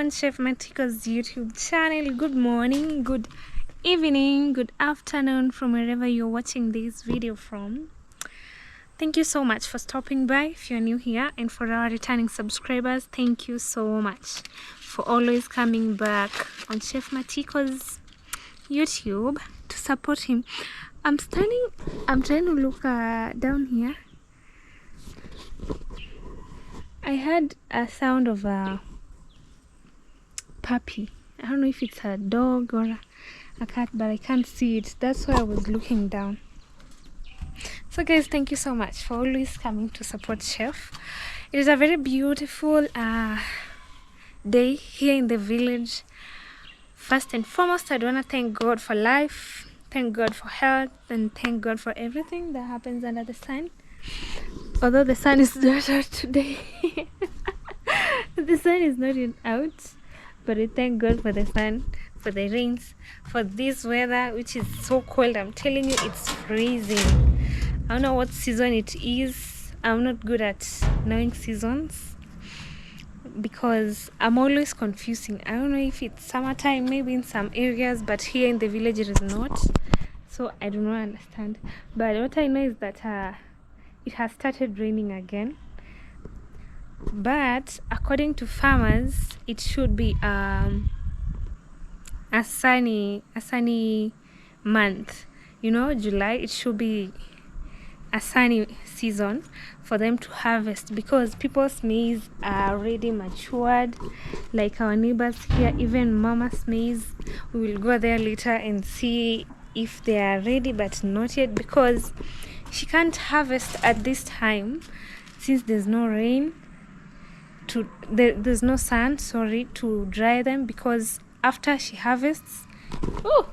on Chef Matiko's YouTube channel. Good morning, good evening, good afternoon from wherever you're watching this video from. Thank you so much for stopping by if you're new here, and for our returning subscribers, thank you so much for always coming back on Chef Matiko's YouTube to support him. I'm trying to look down here. I heard a sound of a puppy. I don't know if it's a dog or a cat, but I can't see it. That's why I was looking down. So guys, thank you so much for always coming to support Chef. It is a very beautiful day here in the village. First and foremost, I want to thank God for life, thank God for health, and thank God for everything that happens under the sun. Although the sun is not out today. The sun is not out, but I thank God for the sun, for the rains, for this weather which is so cold. I'm telling you, it's freezing. I don't know what season it is. I'm not good at knowing seasons because I'm always confusing. I don't know if it's summertime, maybe in some areas, but here in the village it is not. So I do not understand. But what I know is that it has started raining again. But according to farmers, it should be a sunny month. You know, July, it should be a sunny season for them to harvest, because people's maize are already matured. Like our neighbors here, even mama's maize, we will go there later and see if they are ready, but not yet, because she can't harvest at this time since there's no rain there's no sun, to dry them, because after she harvests, oh,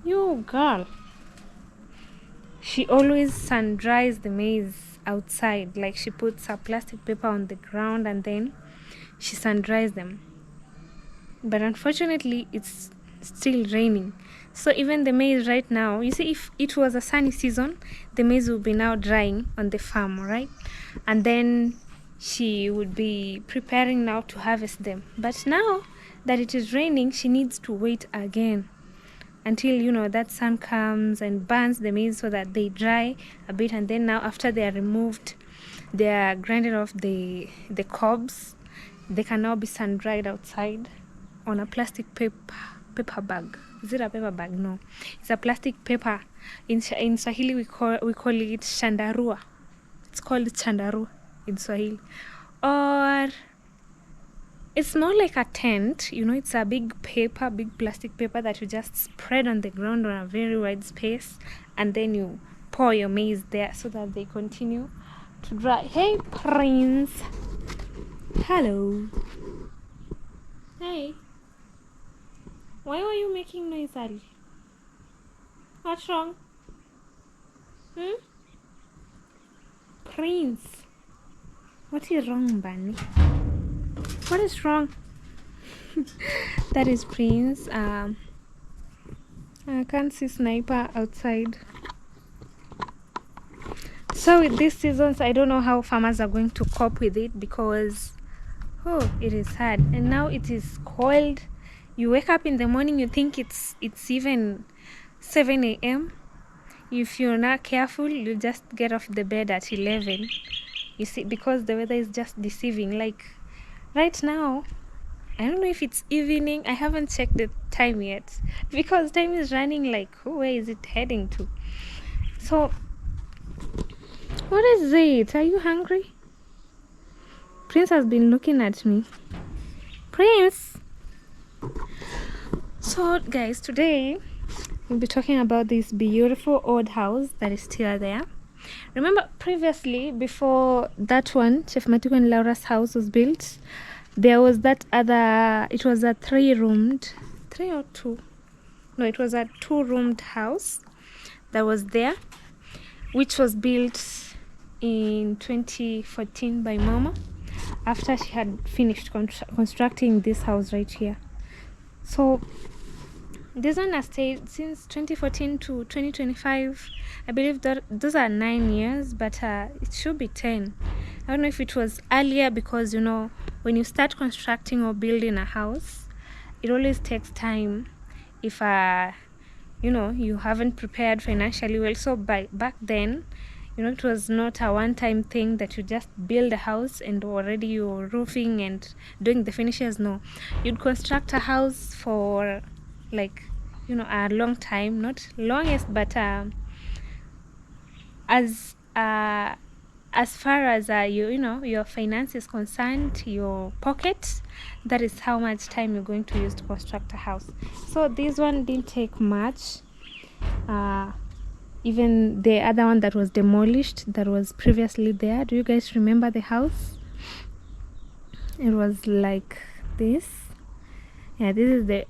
you girl, she always sun dries the maize outside. Like, she puts a plastic paper on the ground and then she sun dries them. But unfortunately, it's still raining. So even the maize right now, you see, if it was a sunny season, the maize would be now drying on the farm, right? And then she would be preparing now to harvest them. But now that it is raining, she needs to wait again until, you know, that sun comes and burns the maize so that they dry a bit. And then now, after they are removed, they are grinded off the cobs, they can now be sun dried outside on a plastic paper bag. Is it a paper bag? No, it's a plastic paper. In Swahili we call it chandarua. It's called chandarua in Swahili. Or it's more like a tent, you know. It's a big plastic paper that you just spread on the ground on a very wide space, and then you pour your maize there so that they continue to dry. Hey Prince, hello. Hey, why were you making noise early? What's wrong? Prince, what is wrong, Bunny? What is wrong? That is Prince. I can't see Sniper outside. So with these seasons, I don't know how farmers are going to cope with it, because it is hard. And now it is cold. You wake up in the morning, you think it's even 7 a.m. If you're not careful, you just get off the bed at 11. You see, because the weather is just deceiving. Like right now, I don't know if it's evening. I haven't checked the time yet, because time is running like, where is it heading to? So what is it? Are you hungry? Prince has been looking at me. Prince. So guys, today we'll be talking about this beautiful old house that is still there. Remember previously, before that one, Chef Matiko and Laura's house was built, there was that other, it was a 3-roomed house that was there, which was built in 2014 by Mama, after she had finished constructing this house right here. So this one has stayed since 2014 to 2025. I believe that those are 9 years, but it should be 10, I don't know if it was earlier, because when you start constructing or building a house, it always takes time if you haven't prepared financially well. So back then, it was not a one-time thing that you just build a house and already you're roofing and doing the finishes. No, you'd construct a house for like a long time, not longest, but as far as your finance is concerned, your pocket, that is how much time you're going to use to construct a house. So this one didn't take much. Even the other one that was demolished, that was previously there, do you guys remember the house? It was like this. Yeah, this is the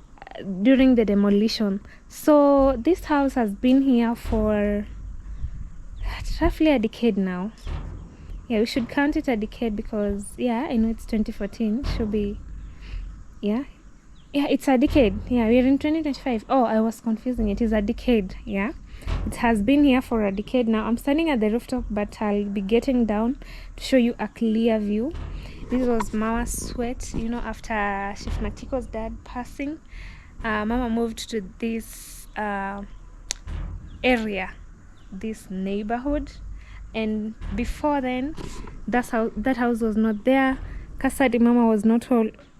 during the demolition. So this house has been here for roughly a decade now. Yeah, we should count it a decade, because I know it's 2014. Should be, it's a decade. Yeah, we're in 2025. Oh, I was confusing. It is a decade. Yeah, it has been here for a decade now. I'm standing at the rooftop, but I'll be getting down to show you a clear view. This was Mama's sweat. After Chef Matiko's dad passing, Mama moved to this area, this neighborhood. And before then, that house was not there. Casa de Mama was not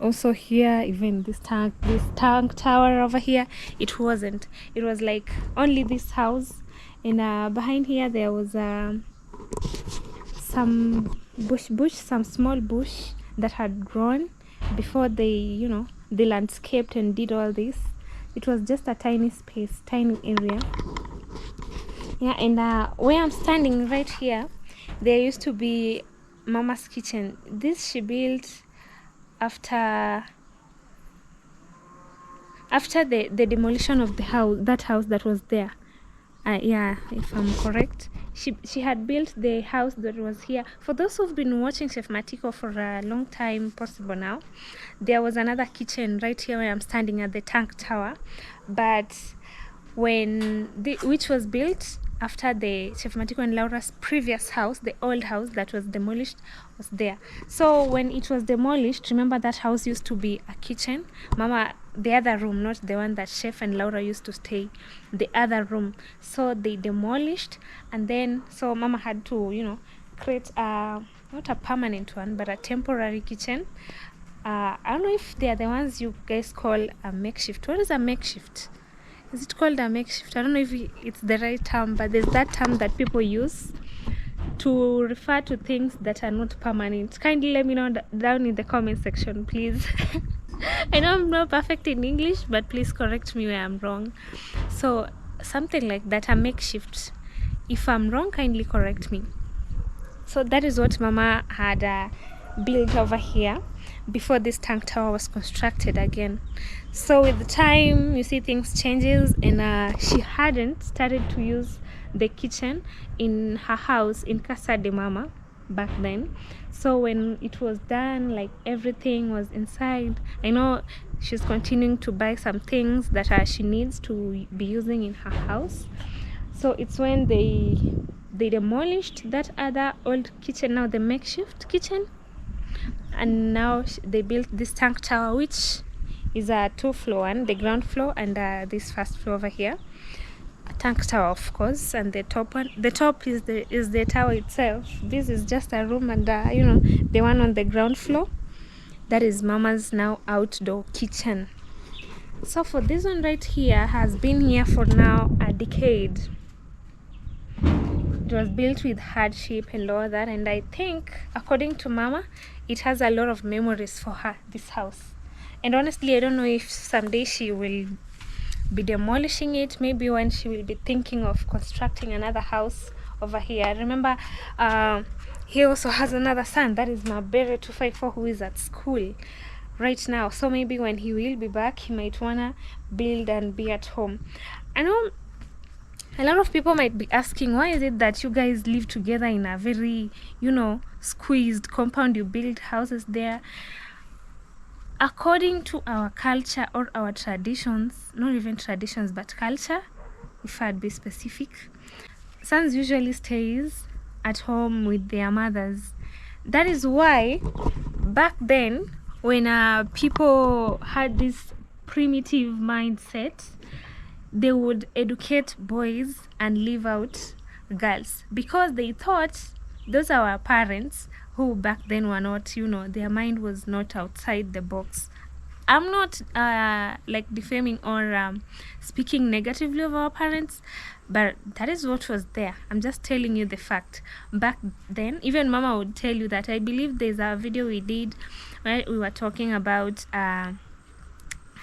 also here. Even this tank tower over here, it wasn't. It was like only this house. And behind here there was some some small bush that had grown before they landscaped and did all this. It was just a tiny space, tiny area. Yeah, and where I'm standing right here, there used to be Mama's kitchen. This she built after the demolition of the house, that was there. If I'm correct, she had built the house that was here. For those who've been watching Chef Matiko for a long time, possible now, there was another kitchen right here where I'm standing at the tank tower, but which was built after the Chef Matiko and Laura's previous house, the old house that was demolished was there. So when it was demolished, remember that house used to be a kitchen. Mama, the other room, not the one that Chef and Laura used to stay, the other room. So they demolished, and then so Mama had to, create not a permanent one, but a temporary kitchen. I don't know if they are the ones you guys call a makeshift. What is a makeshift? Is it called a makeshift? I don't know if it's the right term, but there's that term that people use to refer to things that are not permanent. Kindly let me know down in the comment section, please. I know I'm not perfect in English, but please correct me where I'm wrong. So something like that, a makeshift. If I'm wrong, kindly correct me. So that is what Mama had built over here before this tank tower was constructed again. So with the time, you see things changes, and she hadn't started to use the kitchen in her house in Casa de Mama back then. So when it was done, like everything was inside, I know she's continuing to buy some things that she needs to be using in her house. So it's when they demolished that other old kitchen, now the makeshift kitchen, and now they built this tank tower, which is a 2-floor one, the ground floor and this first floor over here, a tank tower of course, and the top is the tower itself. This is just a room, and the one on the ground floor, that is Mama's now outdoor kitchen. So for this one right here, has been here for now a decade. It was built with hardship and all that, and I think according to Mama, it has a lot of memories for her, this house. And honestly, I don't know if someday she will be demolishing it, maybe when she will be thinking of constructing another house over here. I remember he also has another son, that is Mabere 254, who is at school right now. So maybe when he will be back, he might wanna build and be at home. I know a lot of people might be asking, why is it that you guys live together in a very, squeezed compound? You build houses there. According to our culture or our traditions, not even traditions, but culture, if I'd be specific, sons usually stays at home with their mothers. That is why back then, when people had this primitive mindset, they would educate boys and leave out girls, because they thought those are our parents who back then were not, their mind was not outside the box. I'm not like defaming or speaking negatively of our parents, but that is what was there. I'm just telling you the fact. Back then, even Mama would tell you that. I believe there's a video we did where we were talking about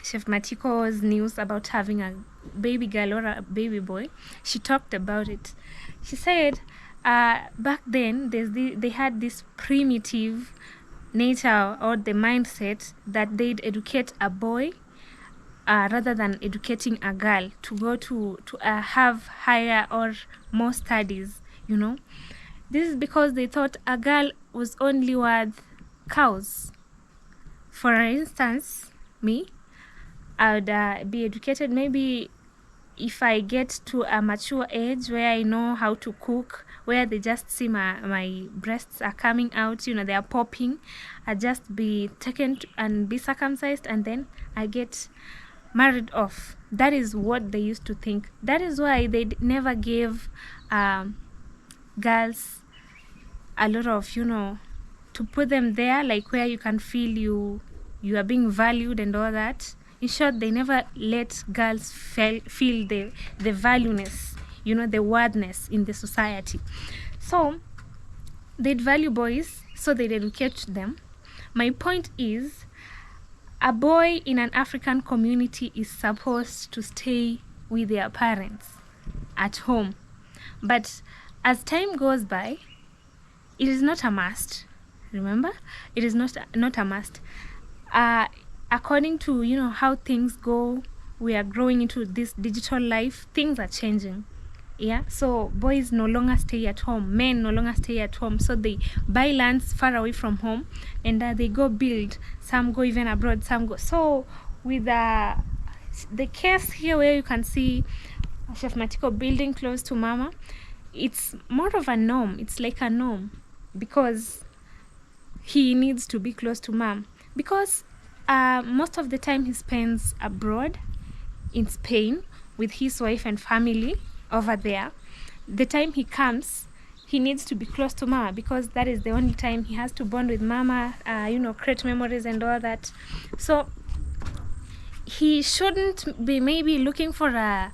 Chef Matiko's news about having a baby girl or a baby boy. She talked about it. She said back then they had this primitive nature or the mindset that they'd educate a boy rather than educating a girl to go to have higher or more studies. This is because they thought a girl was only worth cows. For instance, me, I would be educated maybe if I get to a mature age where I know how to cook, where they just see my breasts are coming out, they are popping, I just be taken and be circumcised, and then I get married off. That is what they used to think. That is why they never gave girls a lot of, to put them there, like where you can feel you are being valued and all that. In short, they never let girls feel the valueness, the worthiness in the society. So they'd value boys, so they'd educate them. My point is, a boy in an African community is supposed to stay with their parents at home. But as time goes by, it is not a must. Remember, it is not a must. According to how things go, we are growing into this digital life. Things are changing. Yeah, so boys no longer stay at home, men no longer stay at home, so they buy lands far away from home and they go build. Some go even abroad, some go. So with the case here where you can see Chef Matiko building close to Mama, it's more of a norm. It's like a norm because he needs to be close to Mom, because most of the time he spends abroad in Spain with his wife and family over there. The time he comes, he needs to be close to Mama, because that is the only time he has to bond with Mama, create memories and all that. So he shouldn't be maybe looking for a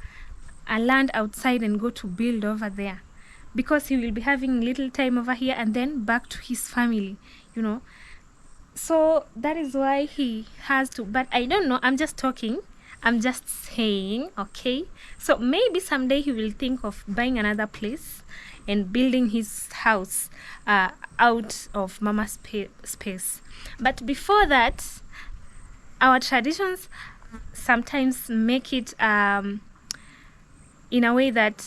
land outside and go to build over there, because he will be having little time over here and then back to his family, So that is why he has to. But I don't know, I'm just talking, I'm just saying, okay? So maybe someday he will think of buying another place and building his house out of Mama's space. But before that, our traditions sometimes make it in a way that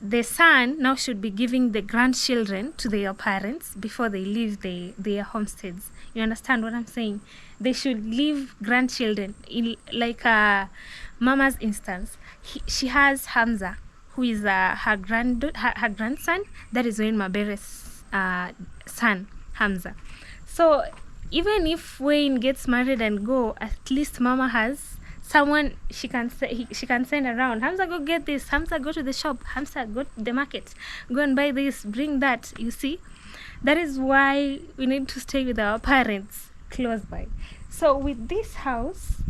the son now should be giving the grandchildren to their parents before they leave their homesteads. You understand what I'm saying? They should leave grandchildren. In like Mama's instance, she has Hamza, who is her grandson. That is Wayne Mabere's son, Hamza. So even if Wayne gets married and go, at least Mama has someone she can send around. Hamza, go get this. Hamza, go to the shop. Hamza, go to the market. Go and buy this. Bring that. You see, that is why we need to stay with our parents close by. So with this house,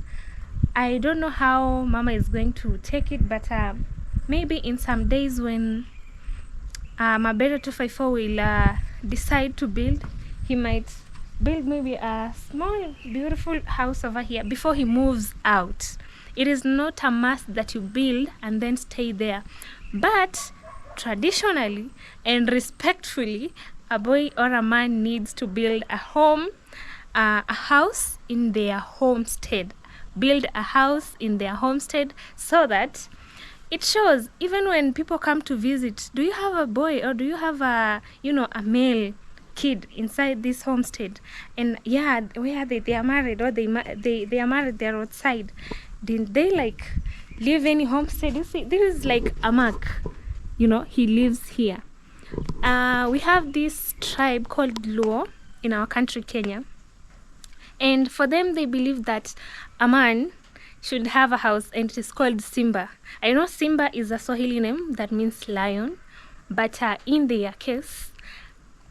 I don't know how Mama is going to take it, but maybe in some days when Mabere 254 will decide to build, he might build maybe a small beautiful house over here before he moves out. It is not a must that you build and then stay there, but traditionally and respectfully, a boy or a man needs to build a home, a house in their homestead. Build a house in their homestead so that it shows, even when people come to visit, do you have a boy or do you have a male kid inside this homestead? And yeah, where they are married, or they are married, they're outside. Didn't they like live any homestead? You see, this is like a mark, he lives here. We have this tribe called Luo in our country, Kenya. And for them, they believe that a man should have a house, and it is called Simba. I know Simba is a Swahili name that means lion, but in their case,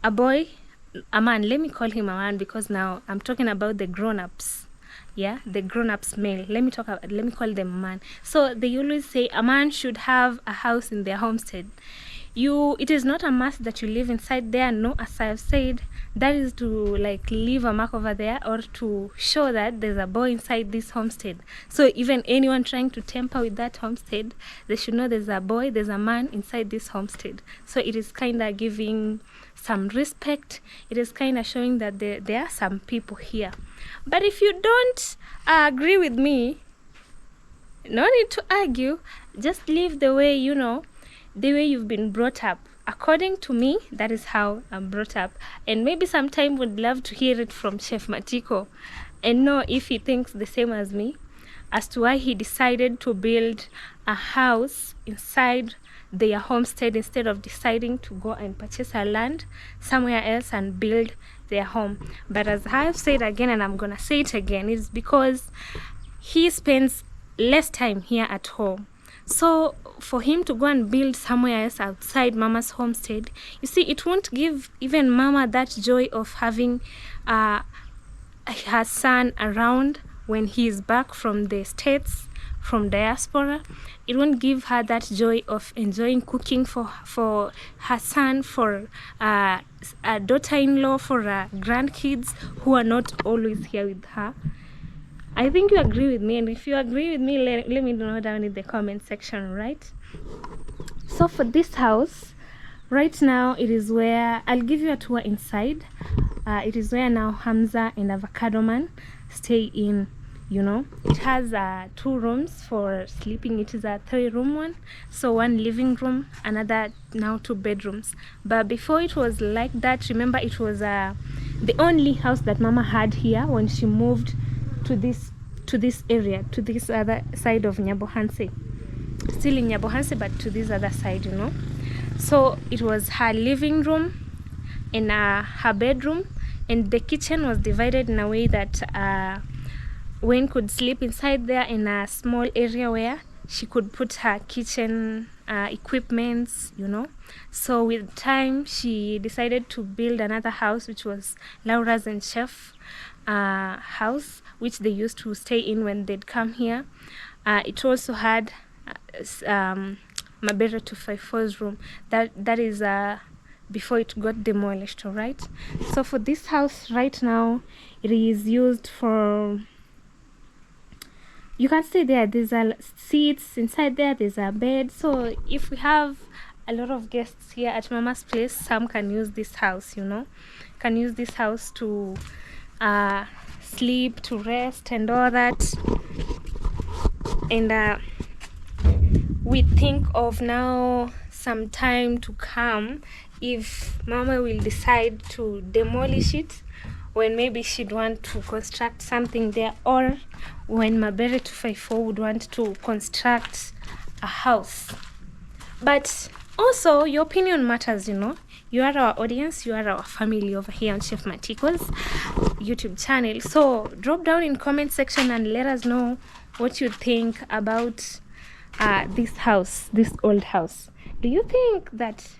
a man, let me call him a man because now I'm talking about the grown-ups. Yeah, the grown-ups male. Let me call them man. So they always say a man should have a house in their homestead. It is not a must that you live inside there. No, as I have said, that is to like leave a mark over there or to show that there's a boy inside this homestead. So even anyone trying to tamper with that homestead, they should know there's a boy, there's a man inside this homestead. So it is kind of giving some respect. It is kind of showing that there are some people here. But if you don't agree with me, no need to argue. Just live the way the way you've been brought up. According to me, that is how I'm brought up. And maybe sometime would love to hear it from Chef Matiko and know if he thinks the same as me as to why he decided to build a house inside their homestead instead of deciding to go and purchase a land somewhere else and build their home. But as I have said again, and I'm gonna say it again, it's because he spends less time here at home. So for him to go and build somewhere else outside Mama's homestead, you see, it won't give even Mama that joy of having her son around when he is back from the States, from diaspora. It won't give her that joy of enjoying cooking for her son, for a daughter-in-law, for grandkids who are not always here with her. I think you agree with me, and if you agree with me, let me know down in the comment section, right? So for this house, right now, it is where I'll give you a tour inside. It is where now Hamza and Avocado Man stay in. It has 2 rooms for sleeping. It is a 3-room one, so 1 living room, another now 2 bedrooms. But before it was like that, remember, it was the only house that Mama had here when she moved to this area, to this other side of Nyabohanse. Still in Nyabohanse, but to this other side, So it was her living room and her bedroom, and the kitchen was divided in a way that Wayne could sleep inside there in a small area where she could put her kitchen equipments, So with time, she decided to build another house, which was Laura's and Chef house, which they used to stay in when they'd come here. It also had Mabera 254's room. That is before it got demolished, all right? So for this house right now, it is used for, you can see there's seats inside there, there's a bed. So if we have a lot of guests here at Mama's place, some can use this house, can use this house to sleep, to rest and all that. And we think of now some time to come if Mama will decide to demolish it, when maybe she'd want to construct something there, or when Mabere 254 would want to construct a house. But also, your opinion matters, You are our audience, you are our family over here on Chef Matiko's YouTube channel. So drop down in comment section and let us know what you think about this house, this old house. Do you think that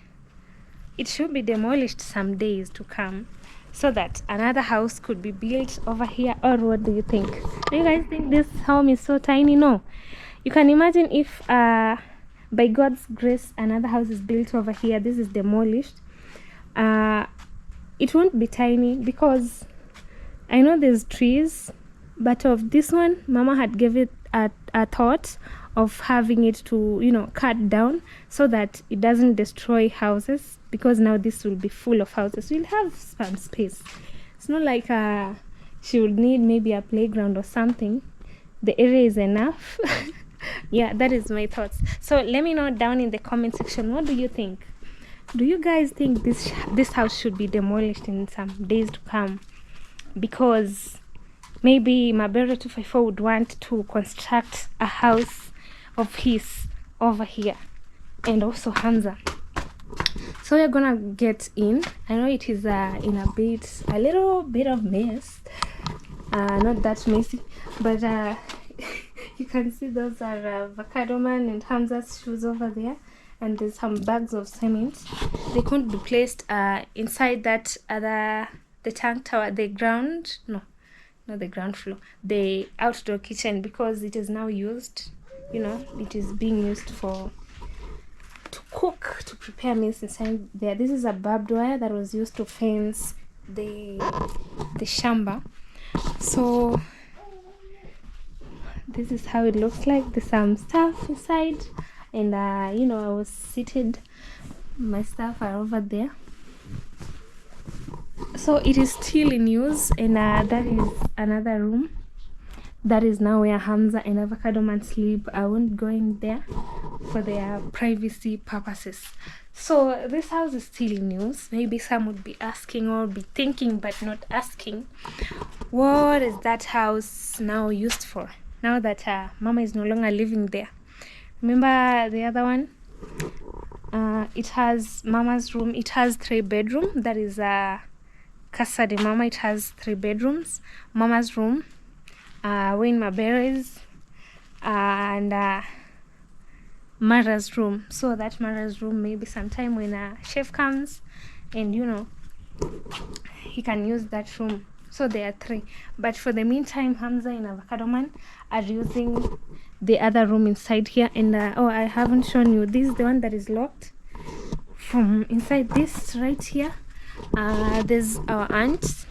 it should be demolished some days to come so that another house could be built over here, or what do you think? Do you guys think this home is so tiny? No. You can imagine if by God's grace another house is built over here, this is demolished. It won't be tiny because I know there's trees, but of this one, Mama had given it a thought of having it to, cut down so that it doesn't destroy houses, because now this will be full of houses. We'll have some space. It's not like she would need maybe a playground or something. The area is enough. Yeah, that is my thoughts. So let me know down in the comment section, what do you think? Do you guys think this house should be demolished in some days to come? Because maybe Mabera 254 would want to construct a house of his over here, and also Hamza. So we're gonna get in. I know it is in a little bit of mess, not that messy, but you can see those are Avocado Man and Hamza's shoes over there, and there's some bags of cement. They couldn't be placed inside that the tank tower, the ground, no, not the ground floor, the outdoor kitchen, because it is now used, you know, it is being used to cook, to prepare meals inside there. This is a barbed wire that was used to fence the shamba. So this is how it looks like. There's some stuff inside, and you know, I was seated, my stuff are over there. So it is still in use, and that is another room. That is now where Hamza and Avocado Man sleep. I won't go in there for their privacy purposes. So this house is still in use. Maybe some would be asking or be thinking but not asking, what is that house now used for, now that Mama is no longer living there? Remember the other one? It has Mama's room. It has 3 bedrooms. That is Casa de Mama. It has 3 bedrooms. Mama's room, Wayne Mabere's, and Mara's room. So that Mara's room, maybe sometime when a chef comes, and you know, he can use that room. So there are 3, but for the meantime, Hamza and Avocado Man are using the other room inside here. And oh, I haven't shown you, this is the one that is locked. From inside this right here, there's our aunt,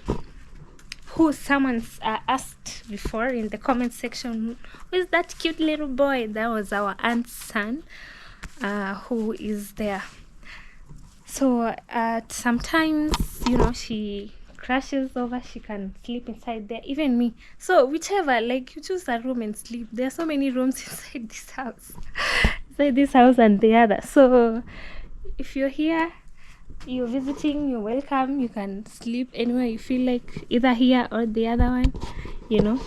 who someone's asked before in the comment section, who is that cute little boy? That was our aunt's son, who is there. So sometimes, you know, she crashes over, she can sleep inside there, even me. So whichever, like, you choose a room and sleep. There are so many rooms inside this house, and the other. So if you're here, you're visiting, you're welcome. You can sleep anywhere you feel like, either here or the other one, you know.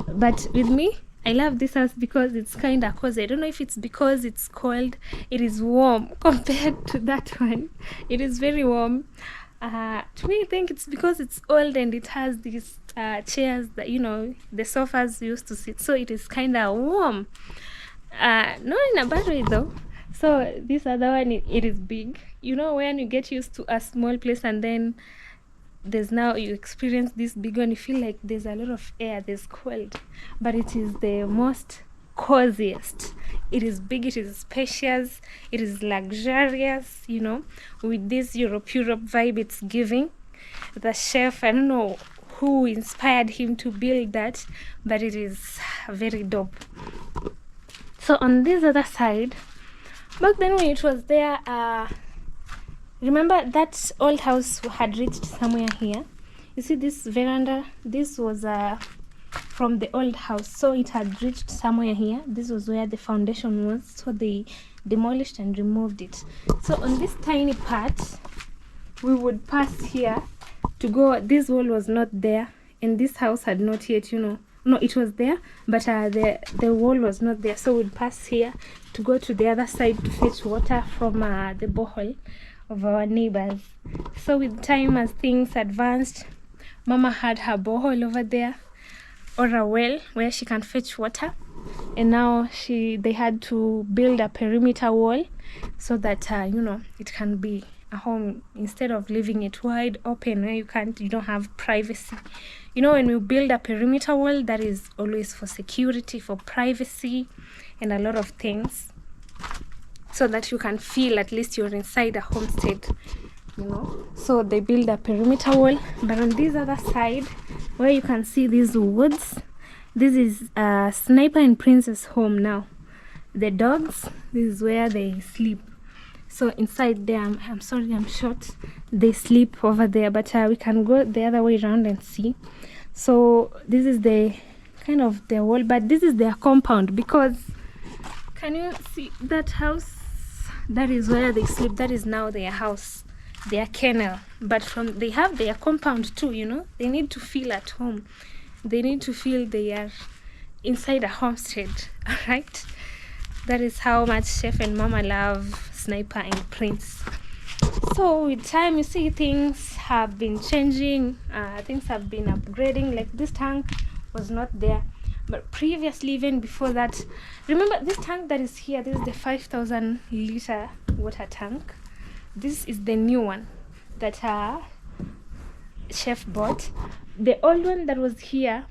But with me, I love this house because it's kind of cozy. I don't know if it's because it's cold. It is warm compared to that one. It is very warm. To me, I think it's because it's old and it has these chairs that, you know, the sofas used to sit. So it is kind of warm. Not in a bad way though. So this other one, it is big. You know, when you get used to a small place and then there's now, you experience this big one, you feel like there's a lot of air, there's cold. But it is the most coziest. It is big, it is spacious, it is luxurious, you know, with this Europe vibe it's giving. The chef, I don't know who inspired him to build that, but it is very dope. So on this other side, back then when it was there, remember that old house had reached somewhere here. You see this veranda? This was from the old house, so it had reached somewhere here. This was where the foundation was, so they demolished and removed it. So on this tiny part, we would pass here to go. This wall was not there, and this house had not yet, you know, no, it was there, but the wall was not there. So we'd pass here to go to the other side to fetch water from the borehole of our neighbors. So with time, as things advanced, Mama had her borehole over there, or a well where she can fetch water, and now they had to build a perimeter wall so that you know, it can be a home instead of leaving it wide open where you don't have privacy. You know, when we build a perimeter wall, that is always for security, for privacy, and a lot of things, so that you can feel at least you're inside a homestead, you know. So they build a perimeter wall. But on this other side, where you can see these woods, this is Sniper and Prince's home now. The dogs, this is where they sleep. So inside there, I'm sorry, I'm short, they sleep over there, but we can go the other way around and see. So this is the kind of their wall, but this is their compound, because can you see that house? That is where they sleep. That is now their house, their kennel. But they have their compound too, you know. They need to feel at home. They need to feel they are inside a homestead. All right. That is how much Chef and Mama love Sniper and Prince. So with time, you see, things have been changing, things have been upgrading. Like this tank was not there, but previously, even before that, remember this tank that is here, this is the 5,000 liter water tank. This is the new one that chef bought. The old one that was here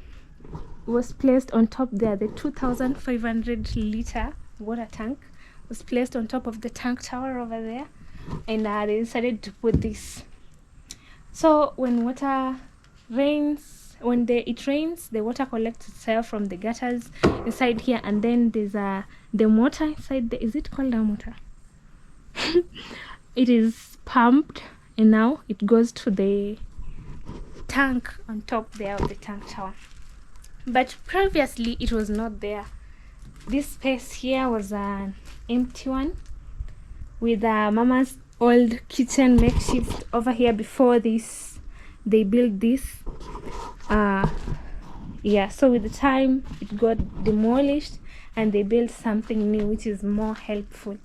was placed on top there. The 2,500 liter water tank was placed on top of the tank tower over there, and they decided to put this. So when water rains, it rains, the water collects itself from the gutters inside here, and then there's the motor inside. Is it called a motor? It is pumped, and now it goes to the tank on top there of the tank tower. But previously it was not there. This space here was an empty one with mama's old kitchen makeshift over here. Before this, they built this. Yeah, so with the time it got demolished and they built something new which is more helpful.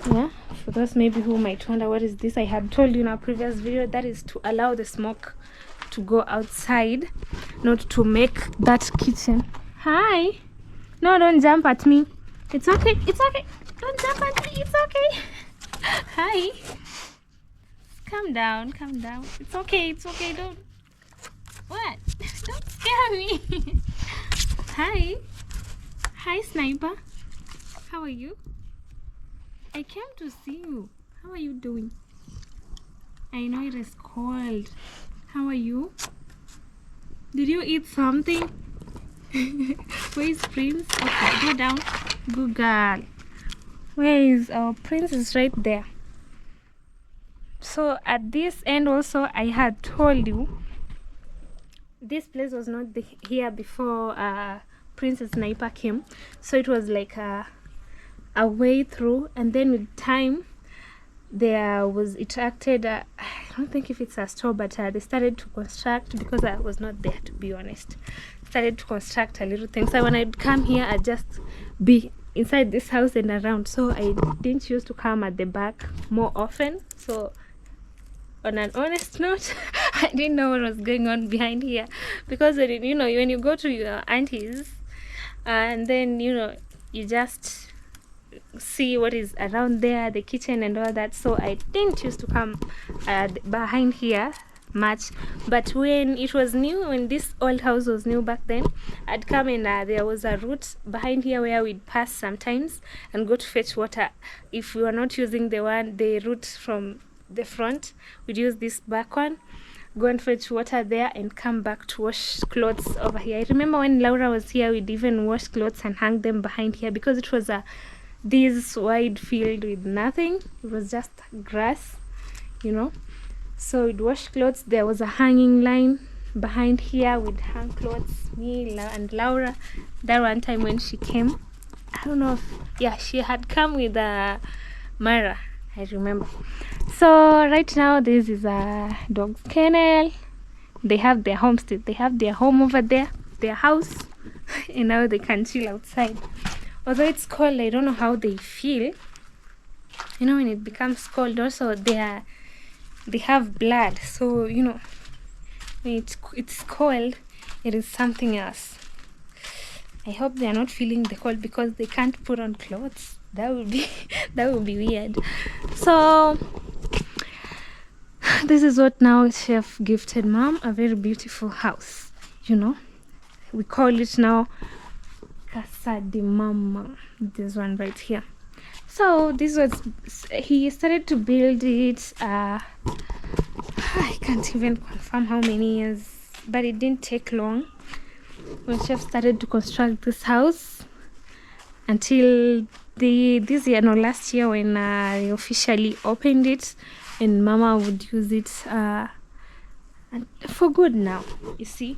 Yeah, for those maybe who might wonder what is this, I had told you in our previous video that is to allow the smoke to go outside, not to make that kitchen. Hi. No, don't jump at me. It's okay. It's okay. Don't jump at me. It's okay. Hi. Calm down. Calm down. It's okay. It's okay. Don't. What? Don't scare me. Hi. Hi, Sniper. How are you? I came to see you. How are you doing? I know it is cold. How are you? Did you eat something? Where is Prince? Okay, go down. Good girl. Where is our Prince? Is right there. So at this end also, I had told you this place was not here before Princess Sniper came. So it was like a way through, and then with time there was attracted I don't think if it's a store, but they started to construct, because I was not there, to be honest, started to construct a little thing. So when I'd come here, I'd just be inside this house and around, so I didn't used to come at the back more often. So on an honest note, I didn't know what was going on behind here, because when you go to your auntie's and then you just see what is around there, the kitchen and all that. So I didn't used to come behind here much, but when it was new, when this old house was new back then, I'd come and there was a route behind here where we'd pass sometimes and go to fetch water. If we were not using the route from the front, we'd use this back one, go and fetch water there and come back to wash clothes over here. I remember when Laura was here, we'd even wash clothes and hang them behind here, because it was this wide field with nothing. It was just grass, so we'd wash clothes. There was a hanging line behind here. We'd hang clothes, me and Laura. That one time when she came, I don't know if she had come with Mara, I remember. So right now this is a dog's kennel. They have their homestead, they have their home over there, their house, and now they can chill outside. Although it's cold, I don't know how they feel. When it becomes cold, also they have blood. So when it's cold, it is something else. I hope they are not feeling the cold, because they can't put on clothes. That would be weird. So this is what now Chef gifted Mom, a very beautiful house. We call it now Casa de Mama, this one right here. So this was, he started to build it, I can't even confirm how many years, but it didn't take long when Chef started to construct this house until last year when they officially opened it, and Mama would use it for good now, you see.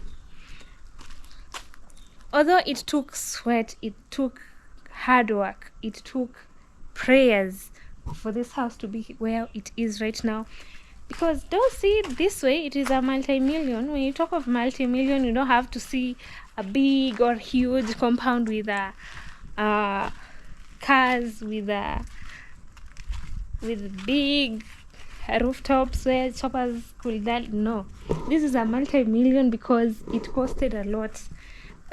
Although it took sweat, it took hard work, it took prayers for this house to be where it is right now. Because don't see it this way, it is a multi-million. When you talk of multi-million, you don't have to see a big or huge compound with cars, with big rooftops where choppers could that. No, this is a multi-million because it costed a lot.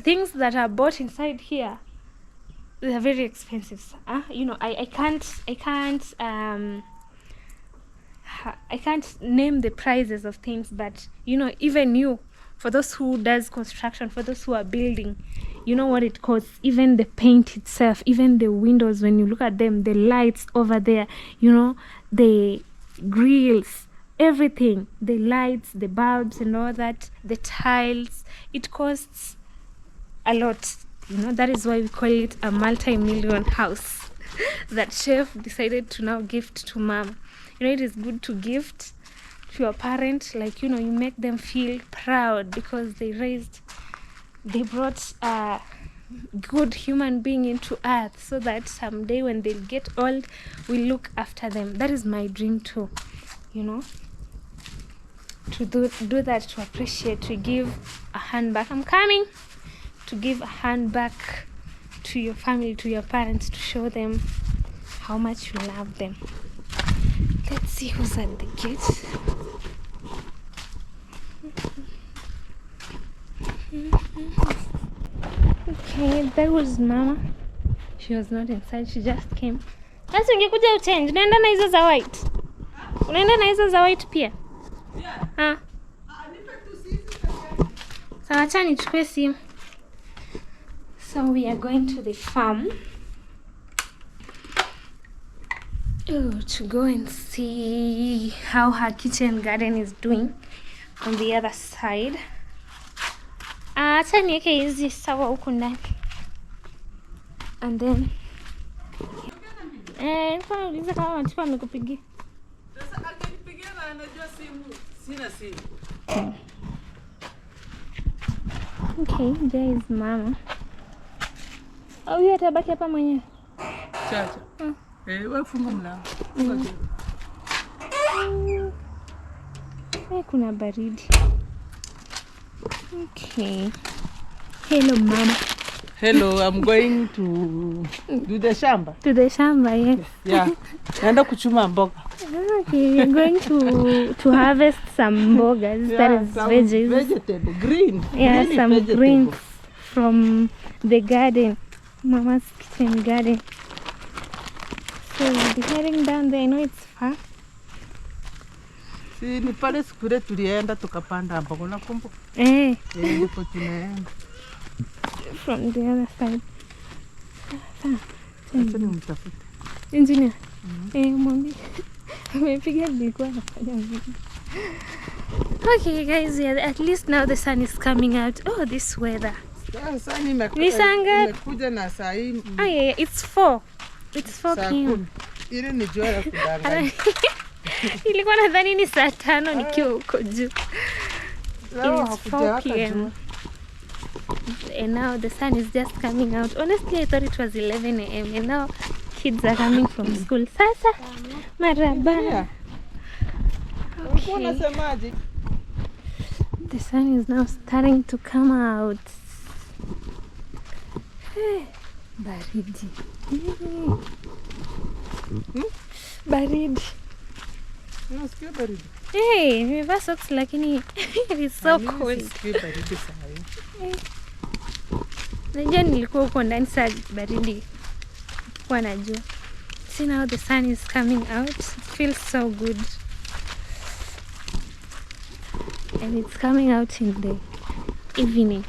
Things that are bought inside here, they are very expensive. You know, I can't name the prices of things, but you know, even you, for those who does construction, for those who are building, you know what it costs. Even the paint itself, even the windows, when you look at them, the lights over there, you know, the grills, everything, the lights, the bulbs and all that, the tiles, it costs a lot. You know, that is why we call it a multi-million house that chef decided to now gift to mom. You know, it is good to gift to your parent, like, you know, you make them feel proud because they brought a good human being into earth, so that someday when they get old, we look after them. That is my dream too, you know, to do that, to appreciate, to give a hand back. I'm coming. To give a hand back to your family, to your parents, to show them how much you love them. Let's see who's at the gate. Okay, there was mama. She was not inside, she just came. Sasa ungekuja uchange. Unaenda na hizo za white? Unaenda na hizo za white pia? Yeah. Sawa, acha nichukue simu. So we are going to the farm to go and see how her kitchen garden is doing on the other side. Acha niweke hizi sawa huku ndani. And then nilikuwa nauliza kama Matiko amekupigia. Sasa akinipigia na anajua simu, sina simu. Okay, there is mama. Huyu atabaki hapa mwenyewe. Chacha. Wewe funga mlango. Kuna baridi. Okay. Hello mama. Hello, I'm going to do the shamba. To the shamba, yes. Yeah. Naenda kuchuma mboga. Okay, we're going to harvest some mbogas, Yeah, that is some veggies. Vegetable, green. Yeah, green some vegetable. greens from the garden, mama's kitchen garden. So we'll be heading down there. I know it's far. Si ni pale siku ile tulienda tukapanda mboga, unakumbuka? Ndipo tunaenda. From the other side. Acha nimtafute. Engineer. Mwambie. Amepiga nilikuwa nafanya video. Okay guys, yeah, at least now the sun is coming out. Oh, this weather. Sasa nimekuja na saa hii. Yeah, it's 4. It's 4 p.m. Ile ni jua la kudanganya. Ilikuwa nadhani ni saa 5 nikiwa huko juu. It's 4 p.m. And now the sun is just coming out. Honestly, I thought it was 11 a.m. and now kids are coming from school. Sasa, maraba. Okay. The sun is now starting to come out. Baridi. Baridi. Unasikia baridi? Nimevaa socks lakini it is so cold. Unasikia baridi sana. Najua nilikuwa huko ndani saa baridi. Kwa najua. See now the sun is coming out. It feels so good. And it's coming out in the evening.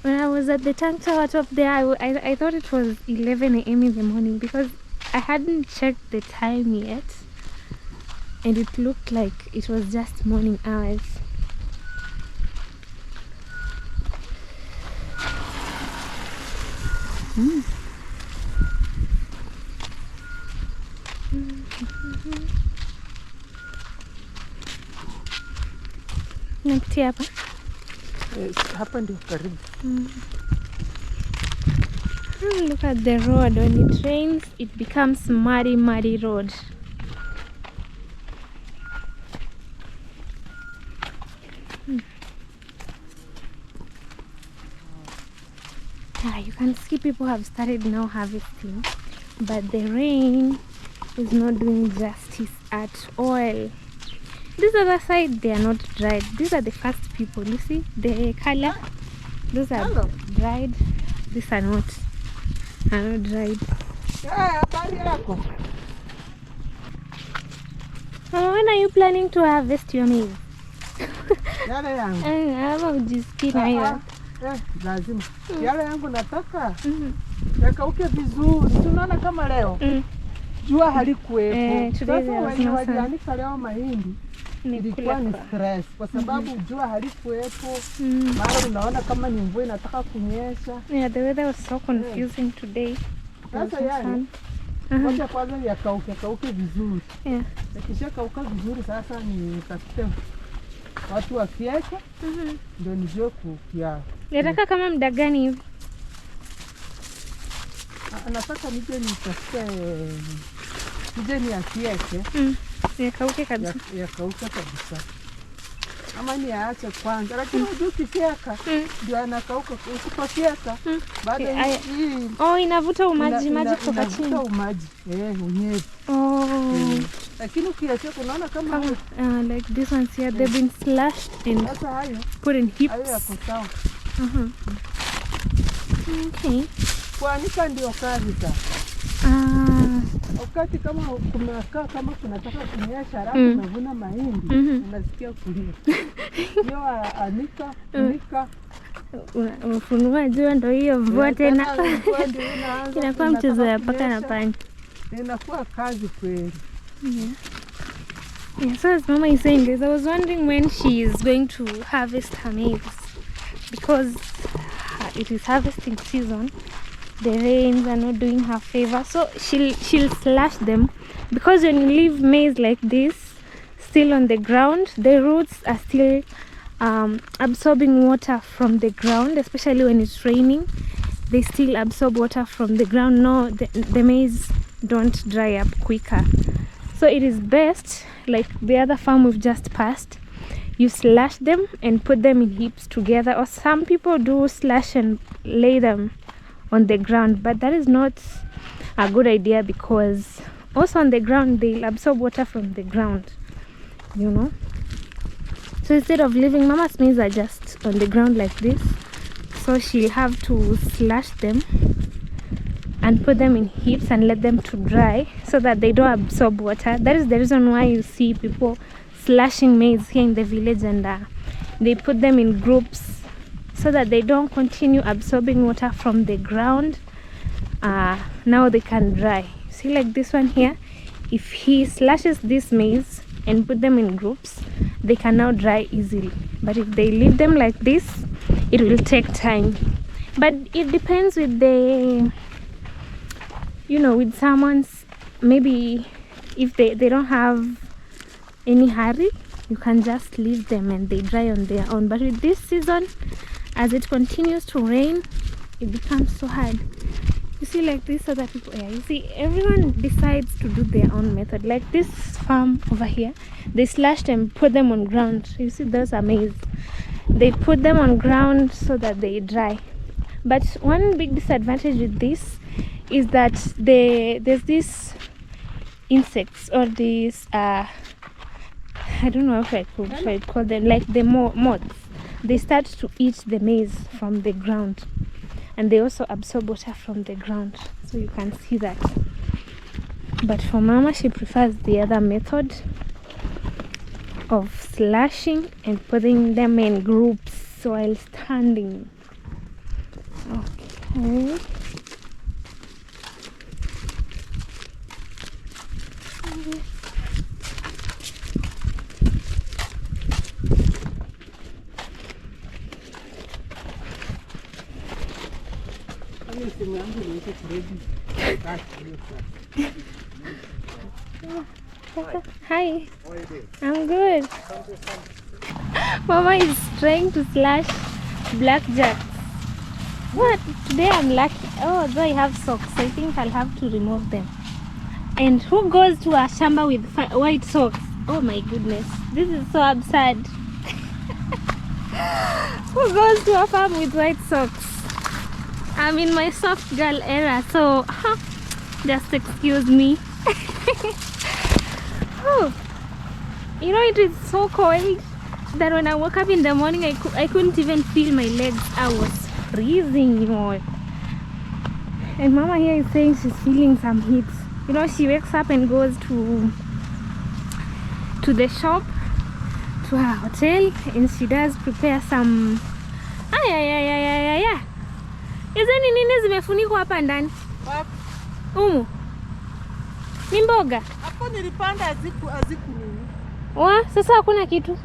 When I was at the tank tower top there, I thought it was 11 a.m. in the morning because I hadn't checked the time yet. And it looked like it was just morning hours. Napitia hapa. Hapa ndio karibu. Look at the road. When it rains, it becomes muddy road. You can see people have started now harvesting, but the rain is not doing justice at all. This other side, they are not dried. These are the first people. You see the color? Those are dried. These are not dried. Mama, when are you planning to harvest your maize? Ama ujisikii na hiyo. Lazima. Yale yangu nataka yakauke vizuri. Tunaona kama leo jua halikuwepo. Sasa walianika leo mahindi ilikuwa ni stress kwa sababu jua halikuwepo. Mara unaona kama ni mvua inataka kunyesha. Yeah, the weather was so confusing today. Sasa yani wacha kwanza yakauke vizuri. Yeah. Yakishakauka vizuri sasa nitafute watu wakieka ndio nijue kukia. Nataka kama muda gani hivi? Nataka nije nitafute niakieke. Yakauke kabisa. Yakauke kabisa. Ama niache kwanza lakini ukifyeka ndio anakauka. Usipofyeka baada ya inavuta umaji kutoka chini. Inavuta umaji. Unyevu. Lakini ukiacha unaona kama like this ones here, they've been slashed and put in heaps. Hayo yako sawa. Okay. Kuanika ndio kazi sasa. Wakati kama kumekaa kama kunataka kunyesha alafu unavuna mahindi unasikia kulia. Hiyo anika ufunua jua ndio hiyo mvua tena. Inakuwa mchezo ya paka na panya. Inakuwa kazi kweli. Yeah, so as Mama is saying this, I was wondering when she is going to harvest her maize, because it is harvesting season. The rains are not doing her favor, so she'll slash them, because when you leave maize like this still on the ground, the roots are still absorbing water from the ground, especially when it's raining. They still absorb water from the ground. No, the maize don't dry up quicker. So it is best, like the other farm we've just passed, you slash them and put them in heaps together, or some people do slash and lay them on the ground, but that is not a good idea, because also on the ground they'll absorb water from the ground, you know. So instead of leaving, Mama's maize are just on the ground like this, so she'll have to slash them and put them in heaps and let them to dry so that they don't absorb water. That is the reason why you see people slashing maize here in the village, and they put them in groups so that they don't continue absorbing water from the ground. Now they can dry. See, like this one here, if he slashes this maize and put them in groups, they can now dry easily. But if they leave them like this, it will take time. But it depends with the, you know, with someone's, maybe if they don't have any hurry, you can just leave them and they dry on their own. But with this season, as it continues to rain, it becomes so hard. You see, like this other people, yeah, you see, everyone decides to do their own method. Like this farm over here, they slashed and put them on ground. You see, those are maize. They put them on ground so that they dry. But one big disadvantage with this is that there's these insects, or these I don't know if I could call them, like the moths. They start to eat the maize from the ground, and they also absorb water from the ground, so you can see that. But for Mama, she prefers the other method of slashing and putting them in groups while standing. Okay. Hi. I'm good. Mama is trying to slash blackjack. What? Today I'm lucky. Oh, though I have socks, I think I'll have to remove them. And who goes to a shamba with white socks? Oh my goodness, this is so absurd. Who goes to a farm with white socks? I'm in my soft girl era, so just excuse me. Oh, you know, it is so cold that when I woke up in the morning, I couldn't even feel my legs. I was freezing, you know. And Mama here is saying she's feeling some heat. You know, she wakes up and goes to the shop, to her hotel, and she does prepare some. Hizo ni nini zimefunikwa hapa ndani? Wapi? Ni mboga. Hapo nilipanda aziku nini? Sasa hakuna kitu.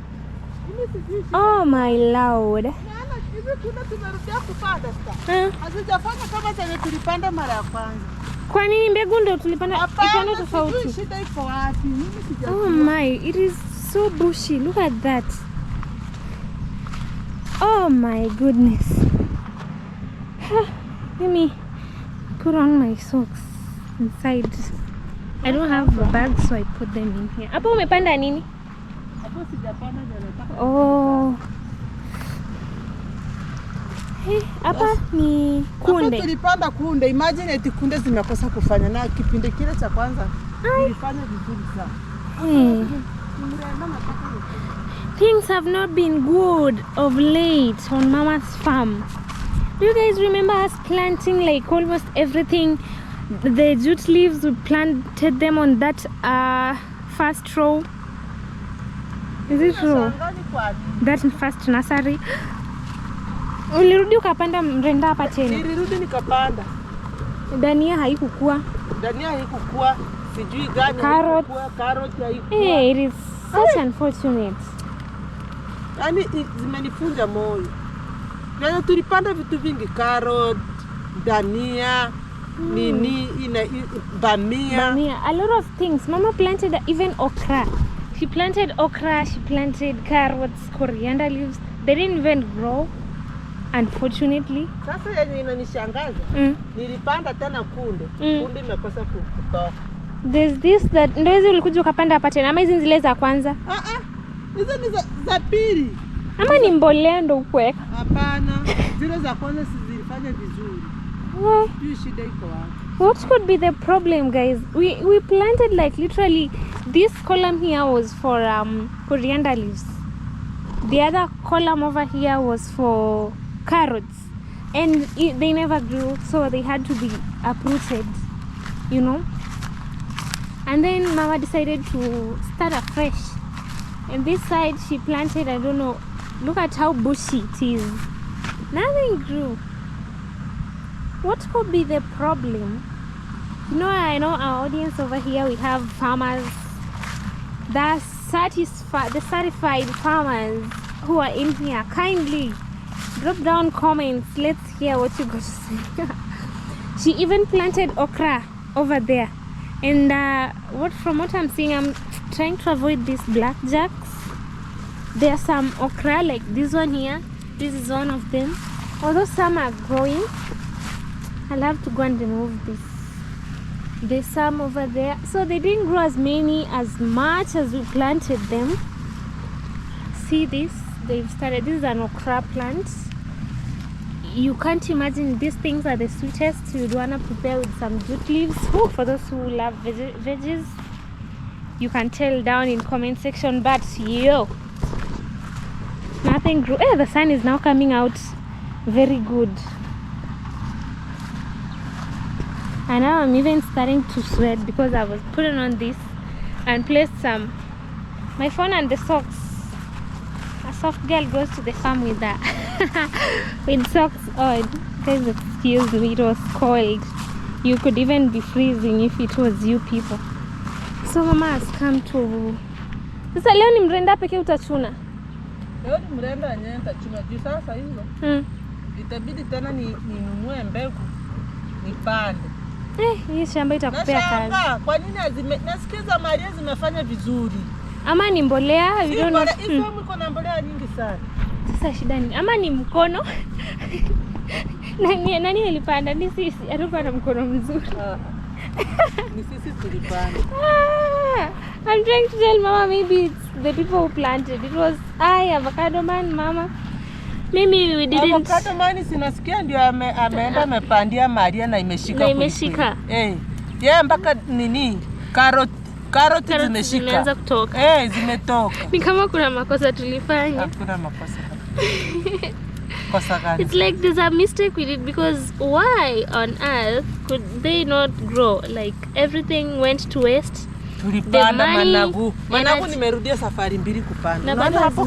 Oh my lord. Maana hivi kuna tumerudia kupanda sasa. Hazijafanya kama zile tulipanda mara ya kwanza. Kwa nini mbegu ndio tulipanda ipande tofauti? Shida iko wapi? Mimi sijajua. Oh my, it is so bushy. Look at that. Oh my goodness. Let me put on my socks inside. I don't have a bag, so I put them in here. Hapo umepanda nini? Hapo sijapanda nataka. Oh. Hapa ni kunde. Hapo tulipanda kunde. Imagine eti kunde zimekosa kufanya na kipindi kile cha kwanza nilifanya vizuri sana. Things have not been good of late on Mama's farm. Do you guys remember us planting like almost everything? The jute leaves, we planted them on that first row. Is it true? That first nursery. Ulirudi ukapanda mrenda hapa tena? Nilirudi nikapanda. Dania haikukua. Sijui gani carrot haikukua. Hey, it is such unfortunate. Yaani zimenifunja moyo. Ndio tulipanda vitu vingi, carrot, dania, bamia. A lot of things. Mama planted even okra. She planted okra, she planted carrots, coriander leaves. They didn't even grow, unfortunately. Sasa yenye inanishangaza, nilipanda tena kunde. Kunde imekosa kutoka. There's this that ndio hizo ulikuja ukapanda hapa tena. Ama hizi zile za kwanza? Hizo ni za pili. Ama ni mbolea ndo ukweka? Hapana. Zile za kwanza zilifanya vizuri. Shida iko wapi? What could be the problem, guys? We planted like literally this column here was for coriander leaves. The other column over here was for carrots, and they never grew, so they had to be uprooted, you know. And then Mama decided to start afresh. And this side she planted, I don't know, look at how bushy it is. Nothing grew. What could be the problem? You know, I know our audience over here, we have farmers, the certified farmers who are in here. Kindly drop down comments. Let's hear what you got to say. She even planted okra over there. And from what I'm seeing, I'm trying to avoid these blackjacks. There are some okra like this one here. This is one of them. Although some are growing, I'll have to go and remove this. There's some over there. So they didn't grow as much as we planted them. See this? They've started. This is an okra plant. You can't imagine, these things are the sweetest. You'd want to prepare with some jute leaves. For those who love veggies, you can tell down in comment section. But nothing grew. The sun is now coming out very good. And now I'm even starting to sweat because I was putting on this and placed my phone and the socks. A soft girl goes to the farm with that. With socks on. Guys, excuse me, it was cold. You could even be freezing if it was you people. So Mama has come to... Sasa leo ni mrenda pekee utachuna? Leo ni mrenda yenyewe nitachuna. Juu sasa hizo itabidi tena ninunue mbegu nipande. Hii shamba itakupea kazi. Nashanga, kwa nini nasikiza Maria zimefanya vizuri? Ama ni mbolea? You don't know. Hizo mko na mbolea nyingi sana. Sasa shida ni ama ni mkono? Nani alipanda? Ni sisi. Alikuwa na mkono mzuri. Ni sisi tulipanda. I'm trying to tell Mama maybe it's the people who planted. It was avocado man, Mama. Maybe we didn't. Avocado man sinasikia ndio ameenda amepandia Maria na imeshika. Na imeshika. Mpaka nini? Karoti zimeshika. Zimeanza kutoka. Zimetoka. Ni kama kuna makosa tulifanya. Hakuna makosa. Kosa gani? It's like there's a mistake we did, because why on earth could they not grow? Like everything went to waste. Tulipanda managu. Managu nimerudia safari mbili kupanda. Naona hapo